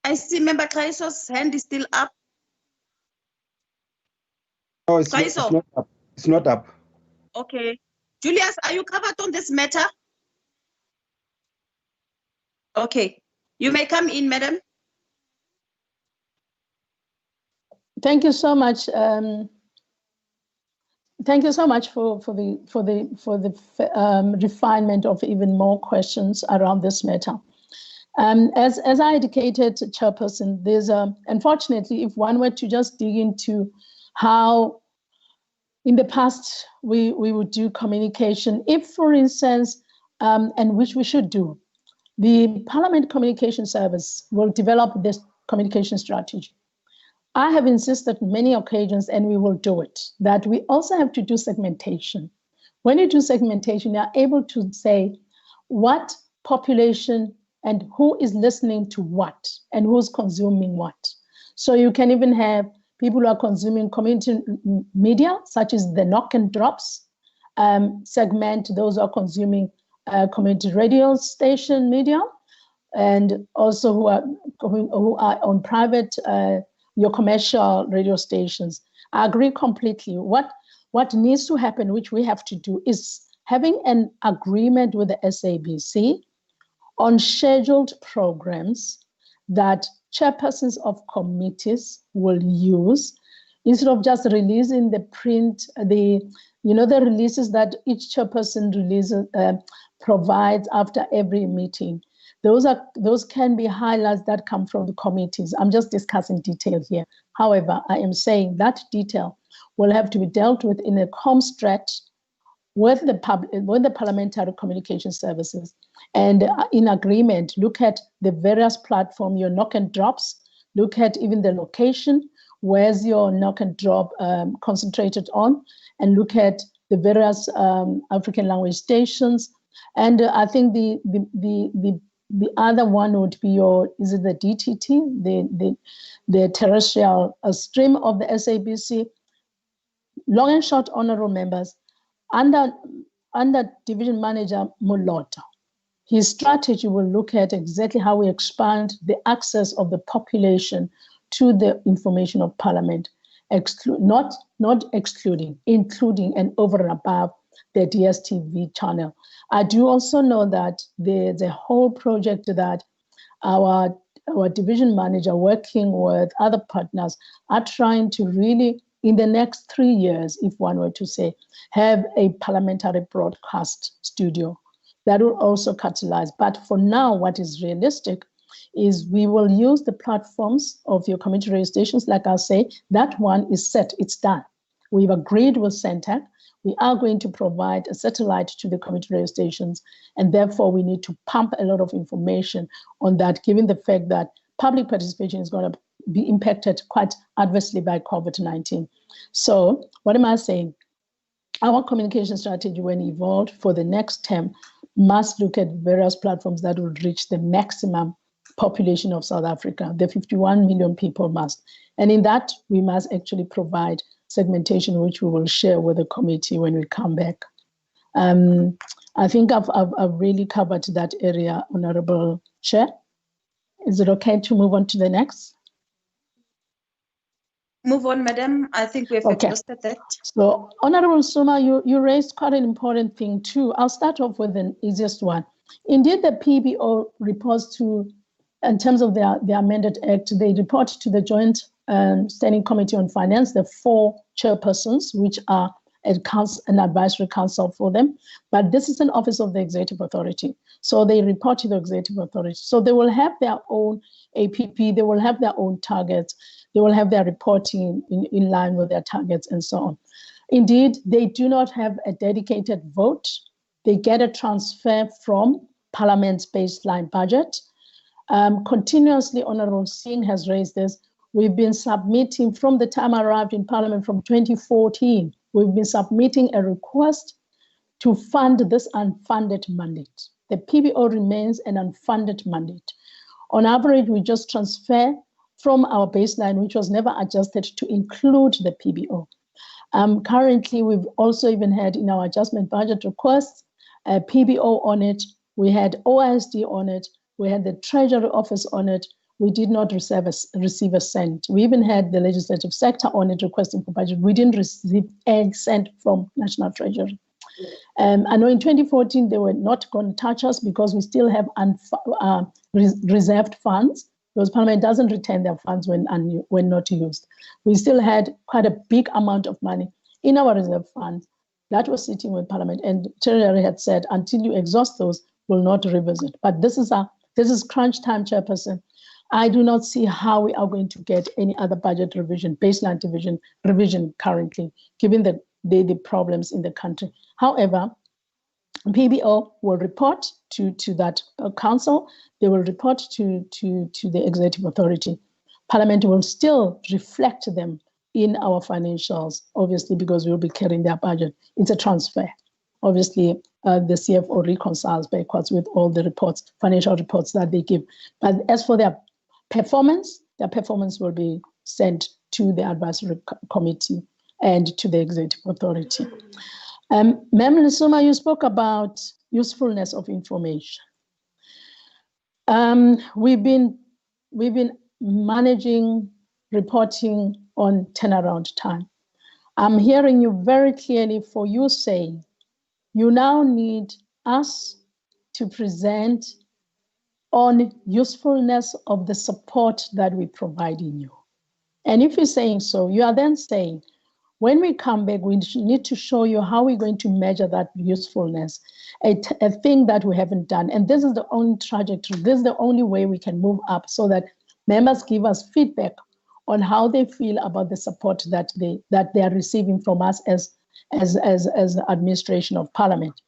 I see Member Kaiso's hand is still up. No, it's not up. It's not up. Okay. Julius, are you covered on this matter? Okay. You may come in, madam. Thank you so much. Thank you so much for the refinement of even more questions around this matter. As I indicated, Chairperson, there's unfortunately, if one were to just dig into how in the past we would do communication, if, for instance, and which we should do, the Parliament Communication Service will develop this communication strategy. I have insisted on many occasions, and we will do it, that we also have to do segmentation. When you do segmentation, you are able to say what population and who is listening to what and who's consuming what. So you can even have people who are consuming community media, such as the knock and drops segment, those who are consuming community radio station media, and also who are on private your commercial radio stations. I agree completely. What needs to happen, which we have to do, is having an agreement with the SABC on scheduled programs that chairpersons of committees will use, instead of just releasing the print, the releases that each chairperson provides after every meeting. Those can be highlights that come from the committees. I'm just discussing detail here. However, I am saying that detail will have to be dealt with in a home stretch with the Parliamentary Communication Services, and in agreement, look at the various platforms, your knock and drops, look at even the location, where's your knock and drop concentrated on, and look at the various African language stations. And I think the other one would be is it the DTT, the terrestrial stream of the SABC. Long and short, honorable members, under Division Manager Molota, his strategy will look at exactly how we expand the access of the population to the information of Parliament, not excluding, including and over and above the DSTV channel. I do also know that there's a whole project that our division manager, working with other partners, are trying to really, in the next 3 years, if one were to say, have a parliamentary broadcast studio that will also catalyze. But for now, what is realistic is we will use the platforms of your community radio stations. Like I say, that one is set, it's done. We've agreed with Centec. We are going to provide a satellite to the community radio stations, and therefore we need to pump a lot of information on that, given the fact that public participation is going to be impacted quite adversely by COVID-19. So what am I saying? Our communication strategy, when evolved for the next term, must look at various platforms that will reach the maximum population of South Africa. The 51 million people must. And in that, we must actually provide segmentation, which we will share with the committee when we come back. I think I've really covered that area, Honorable Chair. Is it okay to move on to the next? Move on, madam. I think we've exhausted that. So, Honorable Suma, you raised quite an important thing too. I'll start off with the easiest one. Indeed, the PBO reports to in terms of the amended act, they report to the Joint Standing Committee on Finance, the 4 chairpersons, which are an advisory council for them. But this is an office of the Executive Authority. So they report to the Executive Authority. So they will have their own APP, they will have their own targets, they will have their reporting in line with their targets and so on. Indeed, they do not have a dedicated vote. They get a transfer from Parliament's baseline budget. Continuously, Honorable Singh has raised this. We've been submitting from the time I arrived in Parliament from 2014, we've been submitting a request to fund this unfunded mandate. The PBO remains an unfunded mandate. On average, we just transfer from our baseline, which was never adjusted to include the PBO. Currently, we've also even had in our adjustment budget requests, a PBO on it. We had OISD on it. We had the Treasury Office on it. We did not receive a cent. We even had the legislative sector on it requesting for budget. We didn't receive a cent from National Treasury. I know in 2014, they were not going to touch us because we still have reserved funds, because Parliament doesn't retain their funds when not used. We still had quite a big amount of money in our reserve funds that was sitting with Parliament, and Treasury had said, until you exhaust those, we'll not revisit. But this is crunch time, Chairperson. I do not see how we are going to get any other budget revision, baseline revision currently, given the problems in the country. However, PBO will report to that council. They will report to the Executive Authority. Parliament will still reflect them in our financials, obviously, because we'll be carrying their budget. It's a transfer. Obviously, the CFO reconciles backwards with all the reports, financial reports that they give. But as for their performance will be sent to the advisory committee and to the Executive Authority. Ma'am Lisuma, you spoke about usefulness of information. We've been managing reporting on turnaround time. I'm hearing you very clearly for you saying you now need us to present on usefulness of the support that we provide in you. And if you're saying so, you are then saying, when we come back, we need to show you how we're going to measure that usefulness, a thing that we haven't done. And this is the only trajectory. This is the only way we can move up so that members give us feedback on how they feel about the support that they are receiving from us as the administration of Parliament.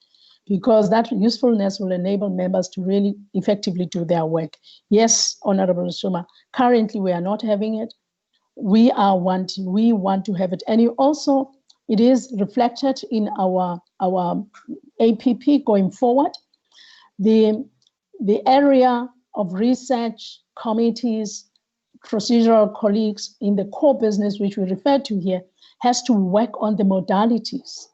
Because that usefulness will enable members to really effectively do their work. Yes, Honorable Lisuma, currently we are not having it. We want to have it. And it is reflected in our APP going forward. The area of research committees, procedural colleagues in the core business, which we refer to here, has to work on the modalities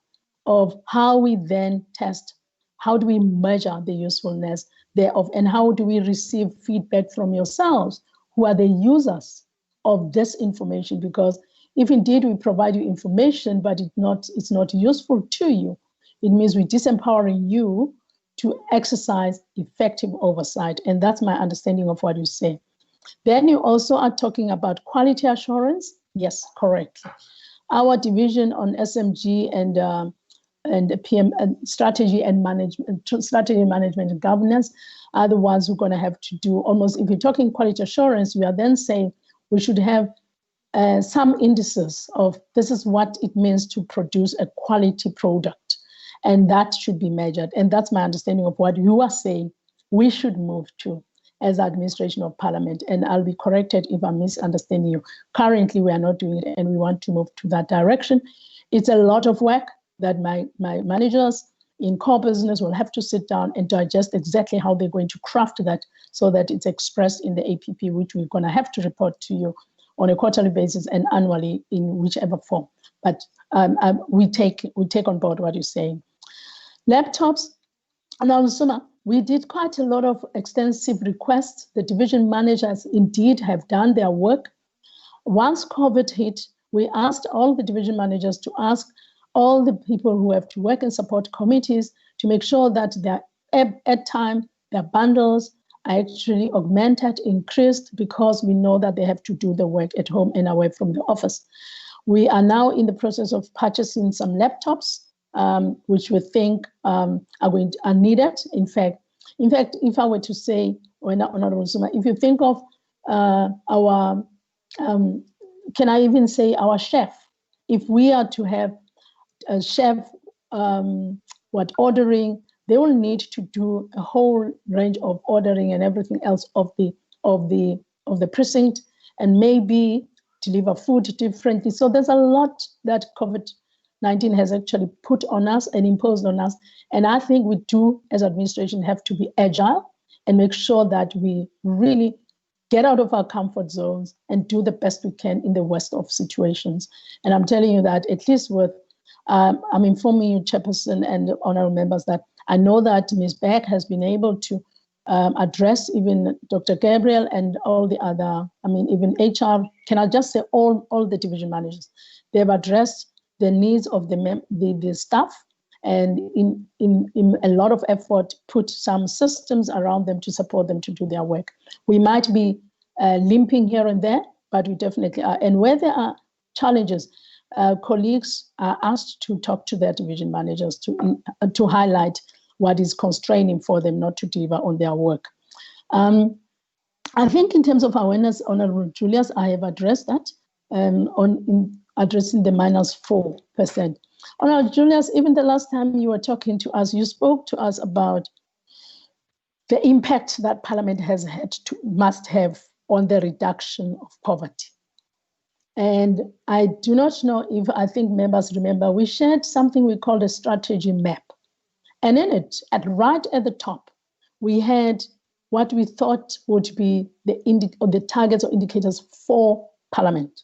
of how we then test, how do we measure the usefulness thereof, and how do we receive feedback from yourselves, who are the users of this information? Because if indeed we provide you information, but it's not useful to you, it means we're disempowering you to exercise effective oversight. And that's my understanding of what you say. Then you also are talking about quality assurance. Yes, correct. Our division on SMG and PM and strategy management and governance are the ones who are going to have to do almost, if you're talking quality assurance, we are then saying we should have some indices of this is what it means to produce a quality product, and that should be measured. And that's my understanding of what you are saying we should move to as administration of Parliament. And I'll be corrected if I'm misunderstanding you. Currently, we are not doing it, and we want to move to that direction. It's a lot of work that my managers in core business will have to sit down and digest exactly how they're going to craft that so that it's expressed in the APP, which we're going to have to report to you on a quarterly basis and annually in whichever form. But we take on board what you're saying. Laptops, now, we did quite a lot of extensive requests. The division managers indeed have done their work. Once COVID hit, we asked all the division managers to ask all the people who have to work and support committees to make sure that their airtime, their bundles actually augmented, increased, because we know that they have to do the work at home and away from the office. We are now in the process of purchasing some laptops, which we think are needed. In fact, if I were to say, Honorable Suma, if you think of our, can I even say our chef? If we are to have a chef, ordering, they will need to do a whole range of ordering and everything else of the precinct, and maybe deliver food differently. So there's a lot that COVID-19 has actually put on us and imposed on us. And I think we do, as administration, have to be agile and make sure that we really get out of our comfort zones and do the best we can in the worst of situations. And I'm telling you that, at least with, I'm informing you, Chairperson and honorable members, that I know that Ms. Beck has been able to address even Dr. Gabriel and all the other, even HR, can I just say all the division managers, they've addressed the needs of the staff, and in a lot of effort, put some systems around them to support them to do their work. We might be limping here and there, but we definitely are. And where there are challenges, colleagues are asked to talk to their division managers to highlight what is constraining for them not to deliver on their work. I think in terms of awareness, Honorable Julius, I have addressed that in addressing the -4%. Honorable Julius, even the last time you were talking to us, you spoke to us about the impact that Parliament must have on the reduction of poverty. And I do not know if I think members remember, we shared something we called a strategy map. And in it, right at the top, we had what we thought would be the targets or indicators for Parliament.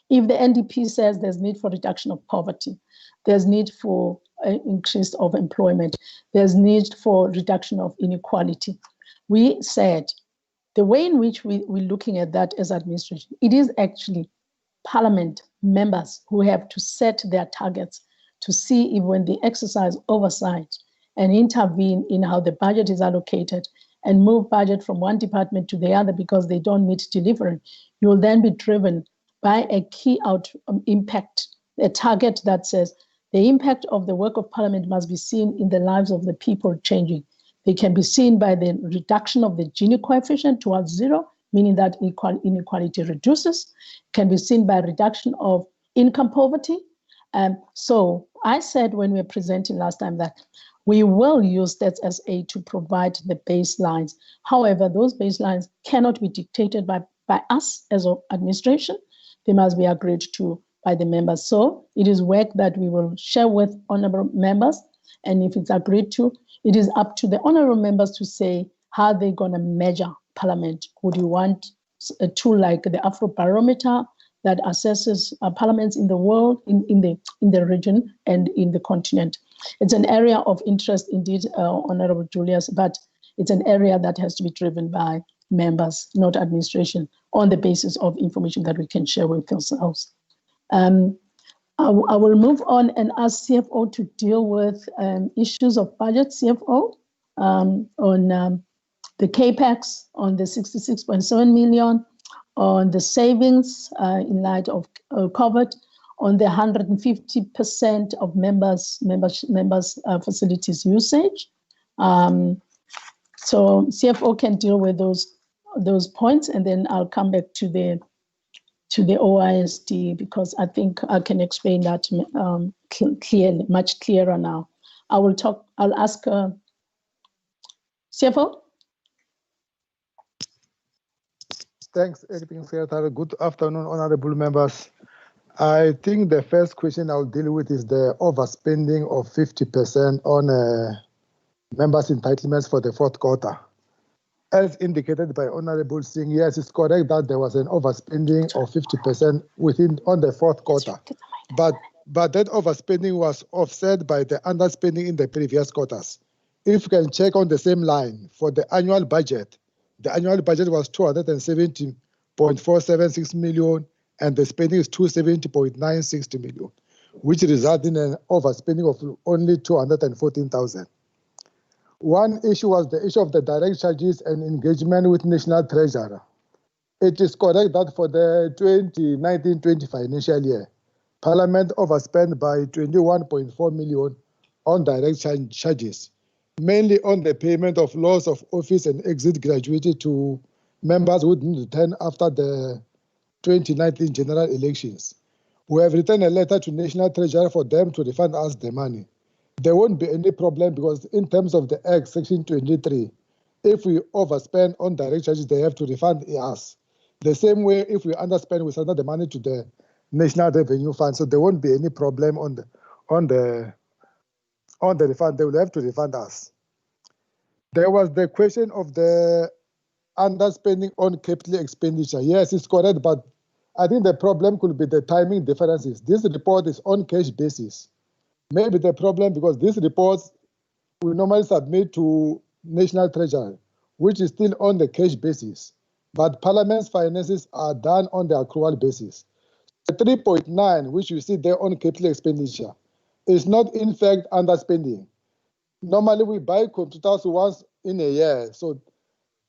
If the NDP says there's need for reduction of poverty, there's need for increase of employment, there's need for reduction of inequality, we said the way in which we're looking at that as administration, it is actually Parliament members who have to set their targets to see if when they exercise oversight and intervene in how the budget is allocated and move budget from one department to the other because they don't meet delivery, you will then be driven by a key impact, a target that says the impact of the work of Parliament must be seen in the lives of the people changing. They can be seen by the reduction of the Gini coefficient towards 0, meaning that inequality reduces, can be seen by reduction of income poverty. So I said when we were presenting last time that we will use that as aid to provide the baselines. However, those baselines cannot be dictated by us as an administration. They must be agreed to by the members. So it is work that we will share with honorable members. And if it's agreed to, it is up to the honorable members to say how they're going to measure Parliament. Would you want a tool like the Afrobarometer that assesses parliaments in the world, in the region and in the continent? It's an area of interest indeed, Honorable Julius, but it's an area that has to be driven by members, not administration, on the basis of information that we can share with yourselves. I will move on and ask CFO to deal with issues of budget, CFO, on the CAPEX, on the 66.7 million, on the savings in light of COVID, on the 150% of members facilities usage. So CFO can deal with those points, and then I'll come back to the OISD because I think I can explain that clearly, much clearer now. I'll ask CFO. Thanks, Acting Secretary. Good afternoon, honorable members. I think the first question I'll deal with is the overspending of 50% on members' entitlements for the fourth quarter. As indicated by Honorable Singh, yes, it's correct that there was an overspending of 50% on the fourth quarter. But that overspending was offset by the underspending in the previous quarters. If you can check on the same line for the annual budget was 270.476 million, and the spending is 270.960 million, which resulted in an overspending of only 214,000. One issue was the issue of the direct charges and engagement with National Treasurer. It is correct that for the 2019-20 financial year, Parliament overspent by 21.4 million on direct charges, mainly on the payment of loss of office and exit gratuity to members who didn't return after the 2019 general elections. We have written a letter to National Treasurer for them to refund us the money. There won't be any problem because in terms of the Act, Section 23, if we overspend on direct charges, they have to refund us. The same way, if we underspend, we send the money to the National Revenue Fund, so there won't be any problem on the refund. They will have to refund us. There was the question of the underspending on capital expenditure. Yes, it's correct, but I think the problem could be the timing differences. This report is on cash basis. Maybe the problem because these reports we normally submit to National Treasury, which is still on the cash basis, but Parliament's finances are done on the accrual basis. The 3.9, which you see there on capital expenditure, is not in fact underspending. Normally we buy computers once in a year. So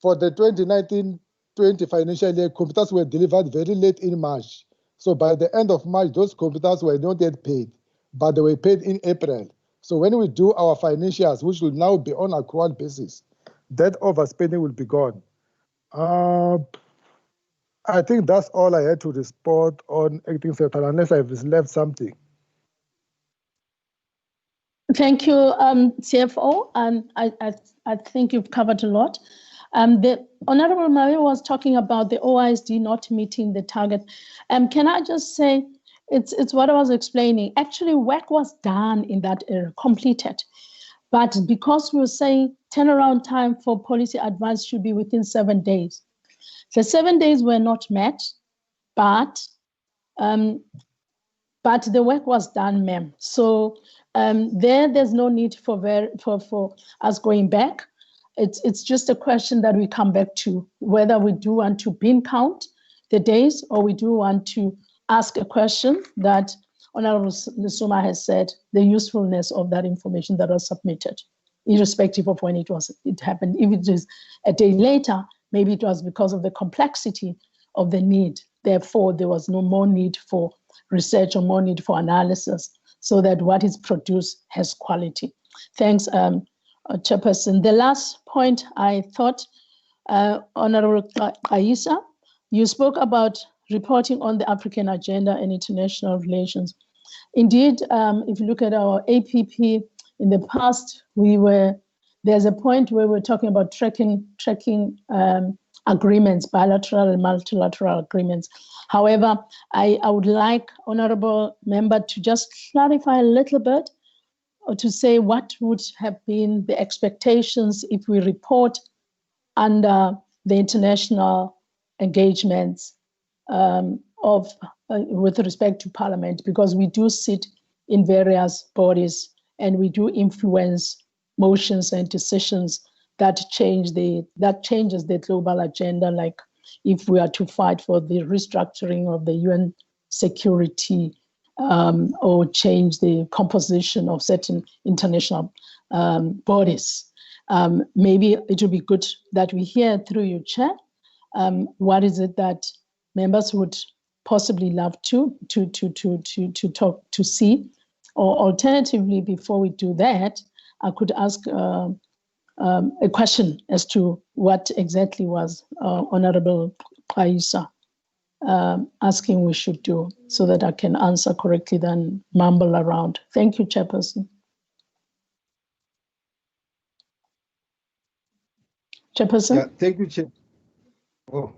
for the 2019-20 financial year, computers were delivered very late in March. So by the end of March, those computers were not yet paid, but they were paid in April. So when we do our financials, which will now be on accrual basis, that overspending will be gone. I think that's all I had to report on acting secretary, unless I've left something. Thank you, CFO. I think you've covered a lot. The Honorable Maria was talking about the OISD not meeting the target. Can I just say, it's what I was explaining. Actually, work was done in that area, completed. But because we were saying turnaround time for policy advice should be within 7 days. The 7 days were not met, but the work was done, ma'am. So there's no need for us going back. It's just a question that we come back to, whether we do want to bin count the days or we do want to ask a question that Honorable Lesoma has said, the usefulness of that information that was submitted, irrespective of when it happened. If it is a day later, maybe it was because of the complexity of the need. Therefore, there was no more need for research or more need for analysis so that what is produced has quality. Thanks, Chairperson. The last point I thought, Honorable Kaisa, you spoke about reporting on the African agenda and international relations. Indeed, if you look at our APP in the past, there's a point where we're talking about tracking agreements, bilateral and multilateral agreements. However, I would like Honorable Member to just clarify a little bit or to say what would have been the expectations if we report under the international engagements with respect to Parliament, because we do sit in various bodies and we do influence motions and decisions that changes the global agenda, like if we are to fight for the restructuring of the UN security or change the composition of certain international bodies. Maybe it would be good that we hear through you, Chair, what is it that members would possibly love to talk to see, or alternatively, before we do that, I could ask a question as to what exactly was Honorable Kaisa asking we should do, so that I can answer correctly, then mumble around. Thank you, Chairperson. Chairperson? Yeah, thank you, Chair. Oh.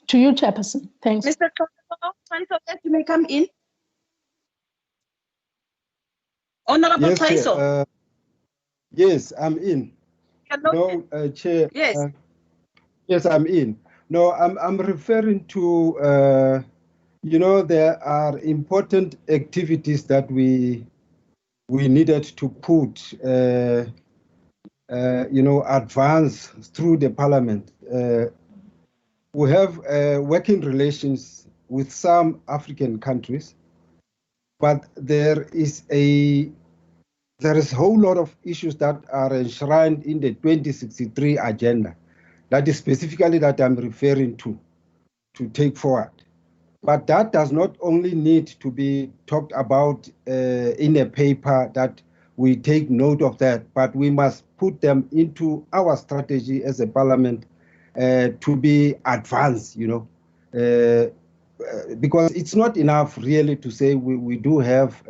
To you, Chairperson. Thanks. Mr. Kaiso, you may come in. Honorable Yes, Kaiso. Chair, yes, I'm in. Hello. No, Chair. Yes. Yes, I'm in. No, I'm referring to, there are important activities that we needed to put, advance through the Parliament. We have working relations with some African countries, but there is a there is a whole lot of issues that are enshrined in the 2063 agenda. That is specifically that I'm referring to take forward. But that does not only need to be talked about in a paper that we take note of that, but we must put them into our strategy as a parliament to be advanced, because it's not enough really to say we do have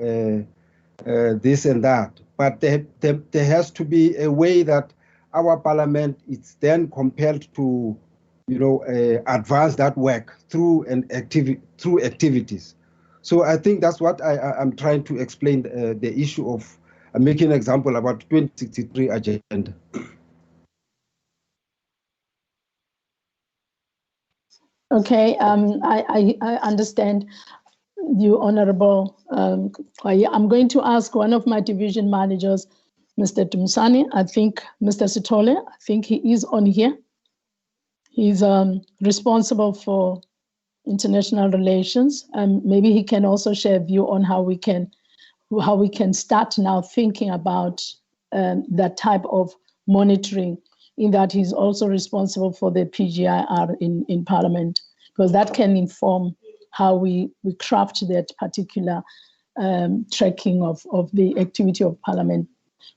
this and that, but there has to be a way that our parliament is then compelled to advance that work through activities. So I think that's what I'm trying to explain, the issue of making an example about 2063 agenda. Okay, I understand you, Honorable. I'm going to ask one of my division managers, Mr. Tumsani. I think Mr. Sitole, I think he is on here. He's responsible for international relations, and maybe he can also share a view on how we can start now thinking about that type of monitoring, in that he's also responsible for the PGIR in Parliament, because that can inform how we craft that particular tracking of the activity of Parliament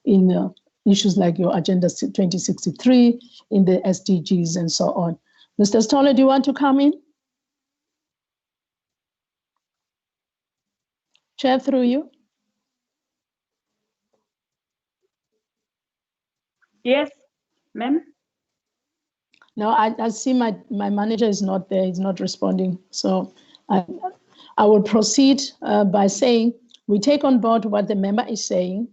in issues like your Agenda 2063, in the SDGs and so on. Mr. Stoller, do you want to come in? Chair, through you. Yes, ma'am. No, I see my manager is not there. He's not responding. So I will proceed by saying we take on board what the member is saying.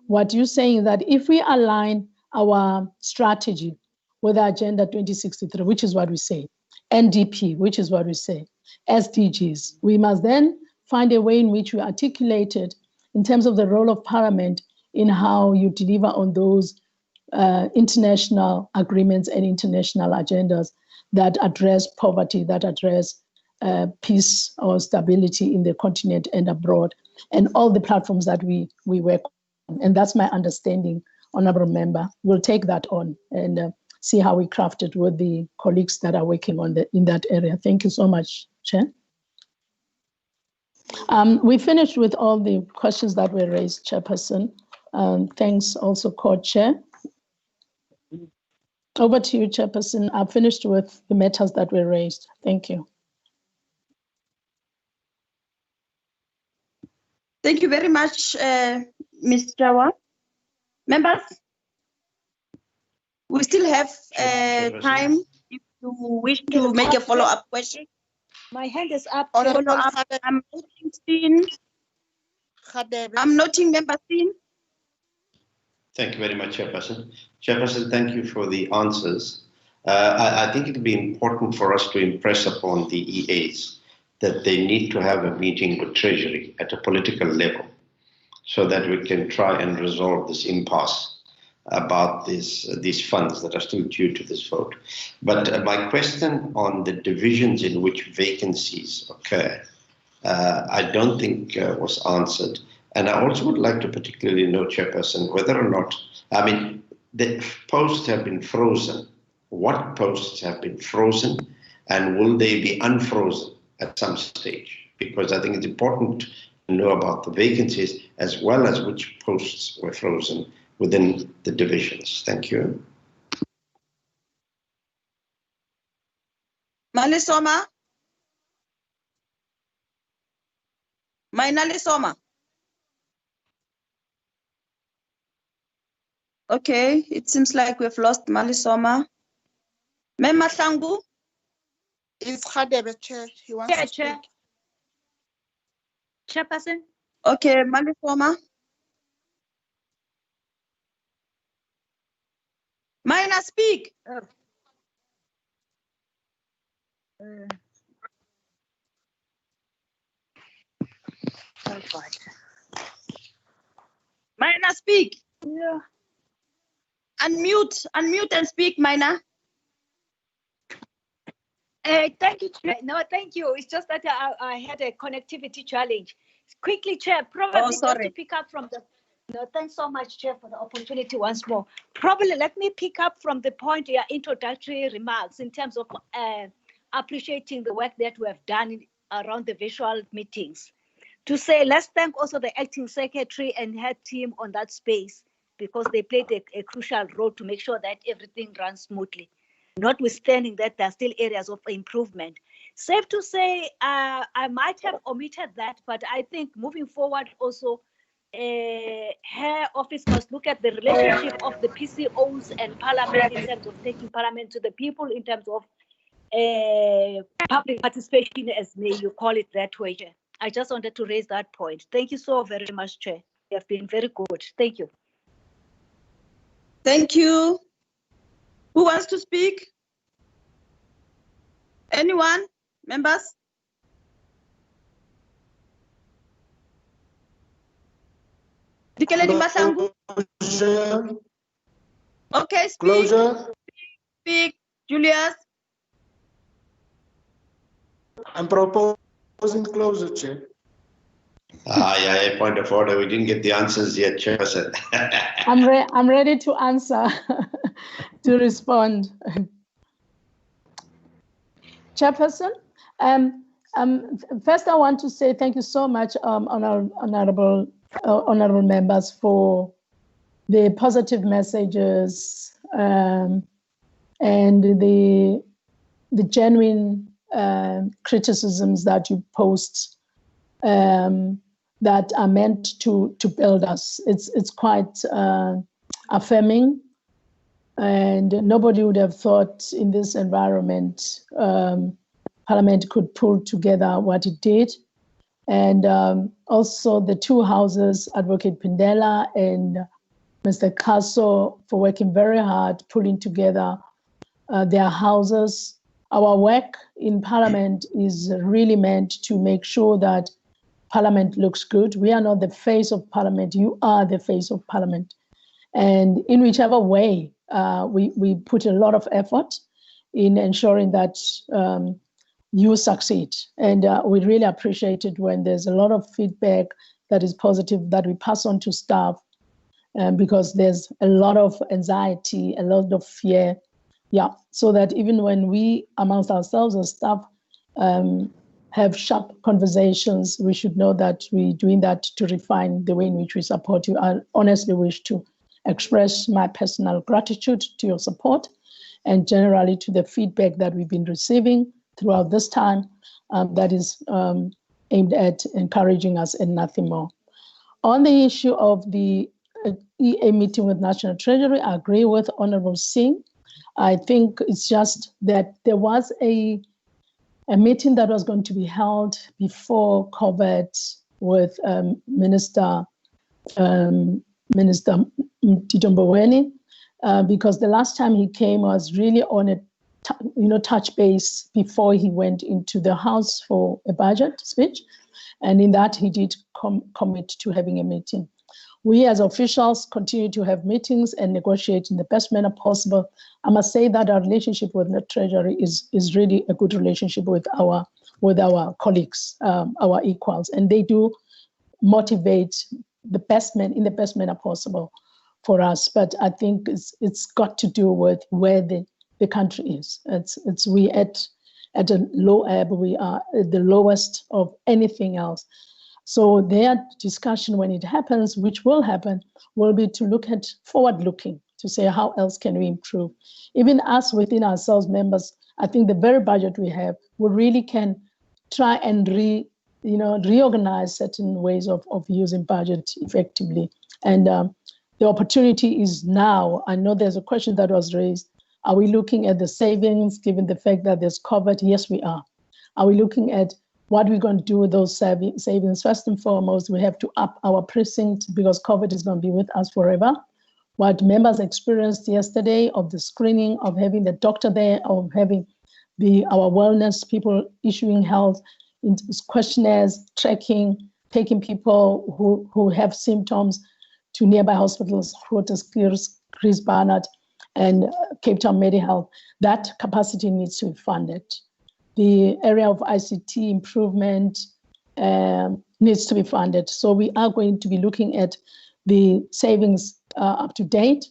What you're saying, that if we align our strategy with the Agenda 2063, which is what we say, NDP, which is what we say, SDGs, we must then find a way in which we articulate it in terms of the role of Parliament in how you deliver on those international agreements and international agendas that address poverty, that address peace or stability in the continent and abroad, and all the platforms that we work on. And that's my understanding, Honourable Member. We'll take that on and see how we craft it with the colleagues that are working on in that area. Thank you so much, Chair. We finished with all the questions that were raised, Chairperson. Thanks also, Co-Chair. Over to you, Chairperson. I've finished with the matters that were raised. Thank you. Thank you very much, Ms. Jawa. Members, we still have time if you wish to make a follow-up question. My hand is up. Honorable I'm noting Steen. I'm noting Member Steen. Thank you very much, Chairperson. Chairperson, thank you for the answers. I think it would be important for us to impress upon the EAs that they need to have a meeting with Treasury at a political level so that we can try and resolve this impasse about these funds that are still due to this vote. But my question on the divisions in which vacancies occur, I don't think was answered. And I also would like to particularly know, Chairperson, whether or not, I mean, the posts have been frozen. What posts have been frozen, and will they be unfrozen at some stage? Because I think it's important to know about the vacancies as well as which posts were frozen within the divisions. Thank you. Malisoma. Mainalisoma. Okay, it seems like we've lost Malisoma. Member Sangu. It's Khadebe, Chair. He wants to Chair. speak. Chairperson. Okay, Malisoma. Mina, speak. Oh God. Mina, speak. Yeah. Unmute and speak, Mina. Thank you, Chair. No, thank you. It's just that I had a connectivity challenge. Quickly, Chair, probably just to pick up from No, thanks so much, Chair, for the opportunity once more. Probably let me pick up from the point your introductory remarks in terms of appreciating the work that we have done around the visual meetings. To say, let's thank also the acting secretary and her team on that space, because they played a crucial role to make sure that everything runs smoothly. Notwithstanding that, there are still areas of improvement. Safe to say, I might have omitted that, but I think moving forward also, her office must look at the relationship of the PCOs and Parliament in terms of taking Parliament to the people, in terms of public participation, as may you call it that way, Chair. I just wanted to raise that point. Thank you so very much, Chair. You have been very good. Thank you. Thank you. Who wants to speak? Anyone? Members? Dikeledi Mahlangu? Closure. Okay, speak. Closure. Speak, Julius. I'm proposing closure, Chair. Yeah, point of order. We didn't get the answers yet, Chairperson. I'm ready to answer, to respond. Chairperson, first I want to say thank you so much, honorable members, for the positive messages and the genuine criticisms that you post that are meant to build us. It's quite affirming, and nobody would have thought in this environment Parliament could pull together what it did. And also the two houses, Advocate Pindela and Mr. Kaso, for working very hard, pulling together their houses. Our work in Parliament is really meant to make sure that Parliament looks good. We are not the face of Parliament. You are the face of Parliament. And in whichever way, we put a lot of effort in ensuring that you succeed. And we really appreciate it when there's a lot of feedback that is positive that we pass on to staff, because there's a lot of anxiety, a lot of fear. Yeah, so that even when we amongst ourselves as staff have sharp conversations, we should know that we're doing that to refine the way in which we support you. I honestly wish to express my personal gratitude to your support and generally to the feedback that we've been receiving throughout this time that is aimed at encouraging us and nothing more. On the issue of the EA meeting with National Treasury, I agree with Honorable Singh. I think it's just that there was a meeting that was going to be held before COVID with Minister Mtito-Mboweni, because the last time he came was really on a touch base before he went into the House for a budget speech, and in that he did commit to having a meeting. We as officials continue to have meetings and negotiate in the best manner possible. I must say that our relationship with the Treasury is really a good relationship with our colleagues, our equals, and they do motivate the best manner possible for us. But I think it's got to do with where the country is. We at a low ebb. We are at the lowest of anything else. So their discussion when it happens, which will happen, will be to look at forward-looking, to say how else can we improve. Even us within ourselves, members, I think the very budget we have, we really can try and reorganize certain ways of using budget effectively. And the opportunity is now. I know there's a question that was raised. Are we looking at the savings given the fact that there's COVID? Yes, we are. Are we looking at what we're going to do with those savings? First and foremost, we have to up our precinct because COVID is going to be with us forever. What members experienced yesterday of the screening, of having the doctor there, of having our wellness people issuing health questionnaires, tracking, taking people who have symptoms to nearby hospitals, Chris Barnard and Cape Town MediHealth, that capacity needs to be funded. The area of ICT improvement needs to be funded. So we are going to be looking at the savings up to date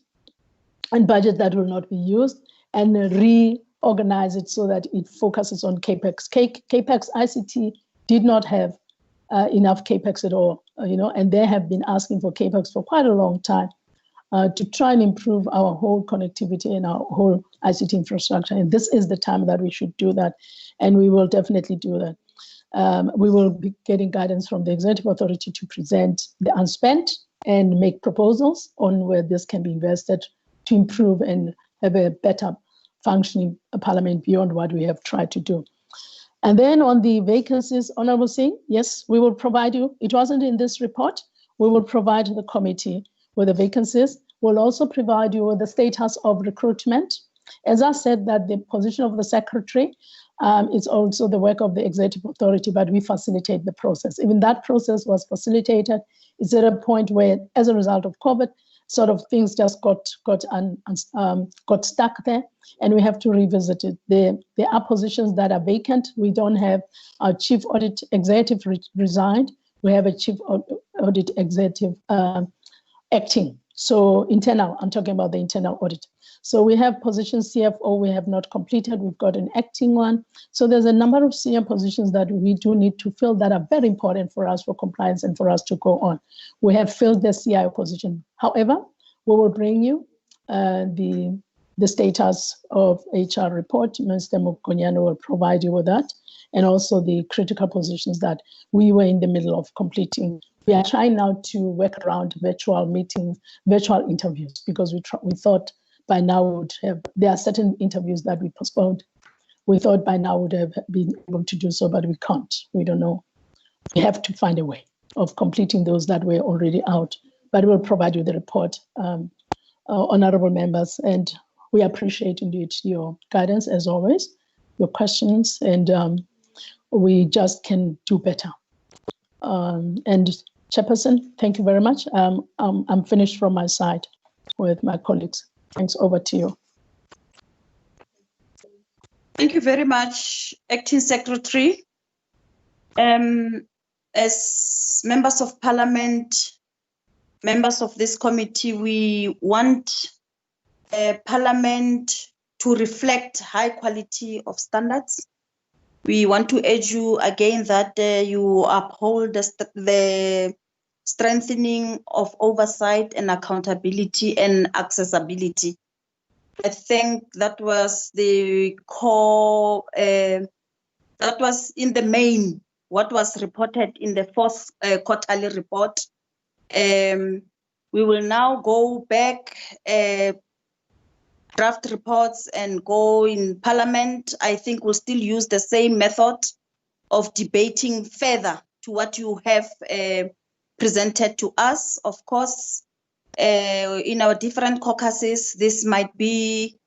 and budget that will not be used, and reorganize it so that it focuses on CAPEX. CAPEX ICT did not have enough CAPEX at all, and they have been asking for CAPEX for quite a long time to try and improve our whole connectivity and our whole ICT infrastructure. And this is the time that we should do that, and we will definitely do that. We will be getting guidance from the Executive Authority to present the unspent and make proposals on where this can be invested to improve and have a better functioning parliament beyond what we have tried to do. And then on the vacancies, Honorable Singh, yes, we will provide you. It wasn't in this report. We will provide the committee with the vacancies. We'll also provide you with the status of recruitment. As I said, that the position of the secretary is also the work of the Executive Authority, but we facilitate the process. Even that process was facilitated. It's at a point where, as a result of COVID, sort of things just got stuck there, and we have to revisit it. There are positions that are vacant. We don't have our chief audit executive resigned. We have a chief audit executive acting. So internal, I'm talking about the internal audit. So we have positions CFO we have not completed. We've got an acting one. So there's a number of senior positions that we do need to fill that are very important for us for compliance and for us to go on. We have filled the CIO position. However, we will bring you the status of HR report. Mr. Mukonyano will provide you with that, and also the critical positions that we were in the middle of completing. We are trying now to work around virtual meetings, virtual interviews, because we thought by now we would have, there are certain interviews that we postponed. We thought by now we would have been able to do so, but we can't. We don't know. We have to find a way of completing those that were already out, but we'll provide you the report, honorable members, and we appreciate indeed your guidance as always, your questions, and we just can do better. And Chairperson, thank you very much. I'm finished from my side with my colleagues. Thanks, over to you. Thank you very much, Acting Secretary. As members of Parliament, members of this committee, we want Parliament to reflect high quality of standards. We want to urge you again that you uphold the strengthening of oversight and accountability and accessibility. I think that was the core, that was in the main, what was reported in the fourth quarterly report. We will now go back, draft reports and go in Parliament. I think we'll still use the same method of debating further to what you have presented to us. Of course, in our different caucuses, this might be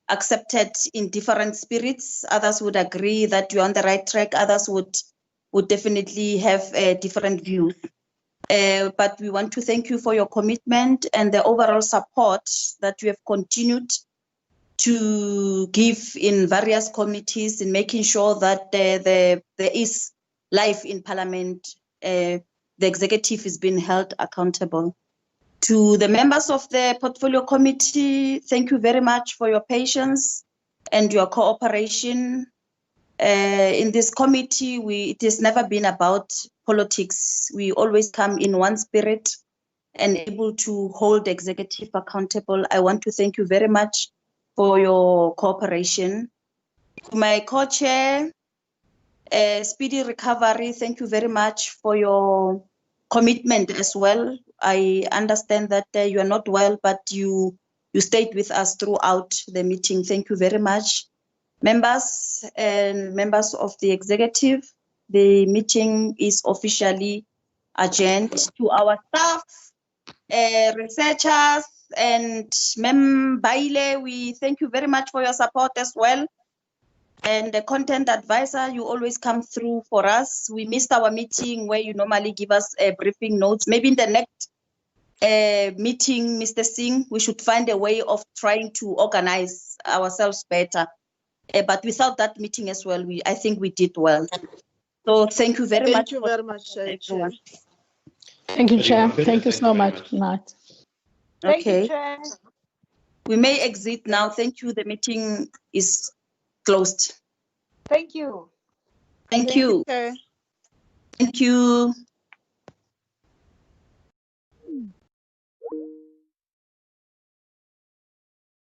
accepted in different spirits. Others would agree that you're on the right track. Others would definitely have different views. But we want to thank you for your commitment and the overall support that you have continued to give in various committees in making sure that there is life in Parliament. The executive is being held accountable. To the members of the Portfolio Committee, thank you very much for your patience and your cooperation. In this committee, it has never been about politics. We always come in one spirit and able to hold the executive accountable. I want to thank you very much for your cooperation. To my co-chair, Speedy Recovery, thank you very much for your commitment as well. I understand that you are not well, but you stayed with us throughout the meeting. Thank you very much. Members and members of the executive, the meeting is officially adjourned. To our staff, researchers, and Mem Baile, we thank you very much for your support as well. And the content advisor, you always come through for us. We missed our meeting where you normally give us briefing notes. Maybe in the next meeting, Mr. Singh, we should find a way of trying to organize ourselves better. But without that meeting as well, I think we did well. So thank you very much. Thank you very much, Chair. Thank you, Very Chair. well. Thank you so very much, Nat. Thank you, Okay, Chair. we may exit now. Thank you. The meeting is closed. Thank you. Thank you. Chair. Thank you.